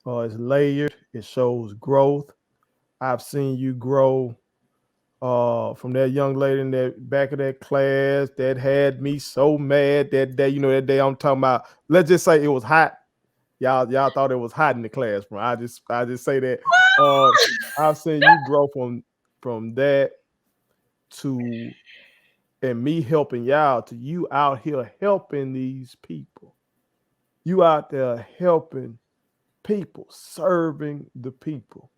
it's layered, it shows growth. I've seen you grow from that young lady in that back of that class that had me so mad that day. That day I'm talking about. Let's just say it was hot. Y'all thought it was hot in the classroom. I just say that. I've seen you grow from that to, and me helping y'all, to you out here helping these people. You out there helping people, serving the people.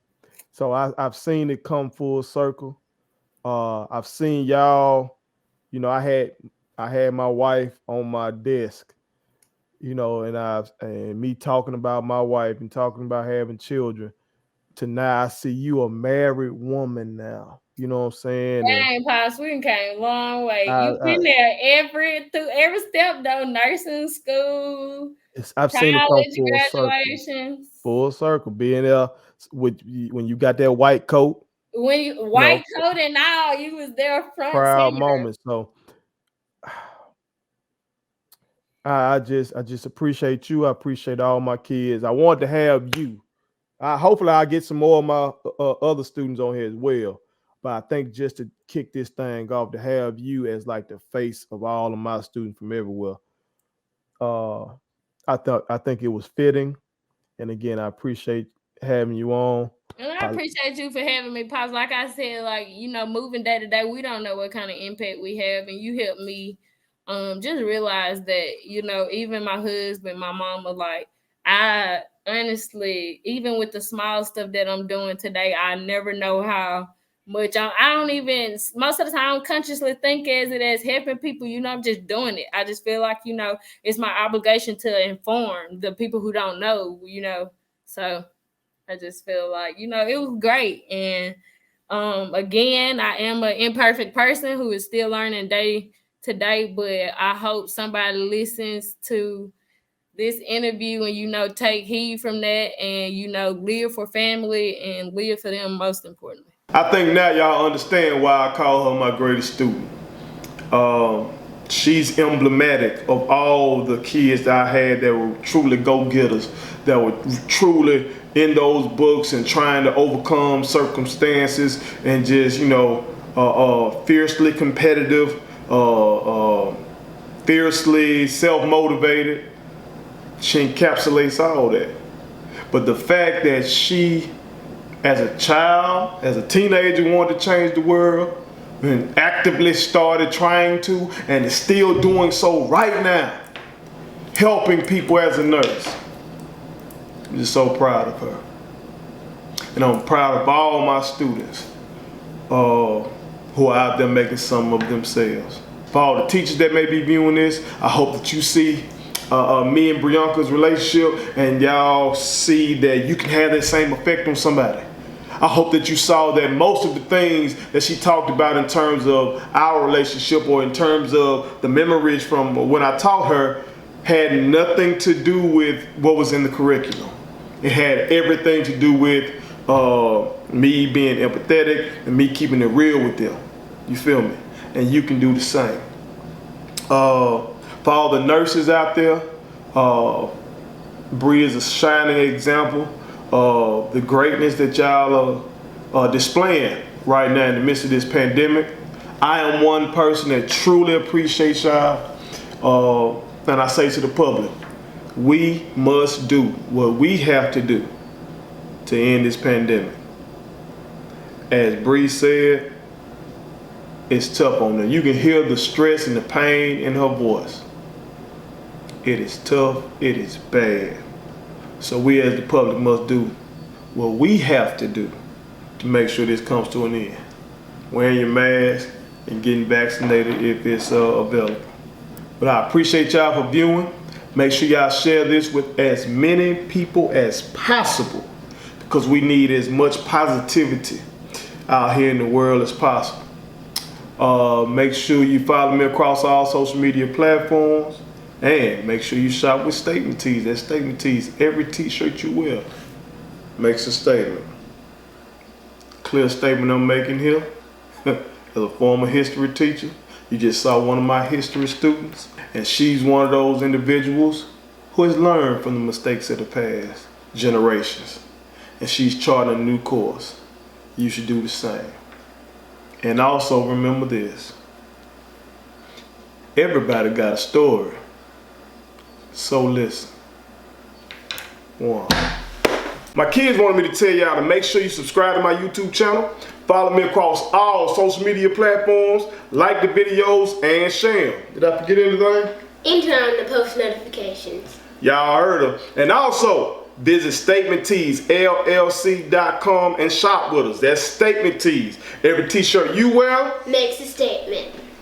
So I've seen it come full circle. I've seen y'all. I had my wife on my desk. And me talking about my wife and talking about having children. To now, I see you a married woman now. You know what I'm saying? Dang, Pops, we came a long way. You've been there through every step, though. Nursing school, I've seen it come graduations, full circle. Being there when you got that white coat, coat and all, you was there front proud center. moment. So I just appreciate you. I appreciate all my kids. I want to have you. Hopefully I'll get some more of my other students on here as well. But I think just to kick this thing off, to have you as like the face of all of my students from everywhere, I think it was fitting. And again, I appreciate having you on. And I appreciate you for having me, Pops. Like I said, moving day to day, we don't know what kind of impact we have, and you helped me just realize that, even my husband, my mama, I honestly, even with the small stuff that I'm doing today, I never know how much I don't even, most of the time, I don't consciously think as helping people. I'm just doing it. I just feel like, it's my obligation to inform the people who don't know, so I just feel like, it was great. And again, I am an imperfect person who is still learning day to day, but I hope somebody listens to this interview and, take heed from that and, live for family and live for them, most importantly. I think now y'all understand why I call her my greatest student. She's emblematic of all the kids that I had that were truly go-getters, that were truly in those books and trying to overcome circumstances and just, you know, fiercely competitive, fiercely self-motivated. She encapsulates all that. But the fact that she, as a child, as a teenager, wanted to change the world and actively started trying to, and is still doing so right now, helping people as a nurse. I'm just so proud of her. And I'm proud of all my students who are out there making something of themselves. For all the teachers that may be viewing this, I hope that you see me and Brianca's relationship and y'all see that you can have that same effect on somebody. I hope that you saw that most of the things that she talked about in terms of our relationship or in terms of the memories from when I taught her had nothing to do with what was in the curriculum. It had everything to do with me being empathetic and me keeping it real with them. You feel me? And you can do the same. For all the nurses out there, Bree is a shining example of the greatness that y'all are displaying right now in the midst of this pandemic. I am one person that truly appreciates y'all, and I say to the public, we must do what we have to do to end this pandemic. As Bree said, it's tough on her. You can hear the stress and the pain in her voice. It is tough, it is bad. So we as the public must do what we have to do to make sure this comes to an end. Wearing your mask and getting vaccinated if it's available. But I appreciate y'all for viewing. Make sure y'all share this with as many people as possible because we need as much positivity out here in the world as possible. Make sure you follow me across all social media platforms. And make sure you shop with Statement Tees. That's Statement Tees. Every t-shirt you wear makes a statement. Clear statement I'm making here. As a former history teacher, you just saw one of my history students. And she's one of those individuals who has learned from the mistakes of the past generations. And she's charting a new course. You should do the same. And also remember this. Everybody got a story. So listen. 1. My kids wanted me to tell y'all to make sure you subscribe to my YouTube channel, follow me across all social media platforms, like the videos, and share them. Did I forget anything? And turn on the post notifications. Y'all heard them. And also, visit StatementTeesLLC.com and shop with us. That's Statement Tees. Every t-shirt you wear makes a statement.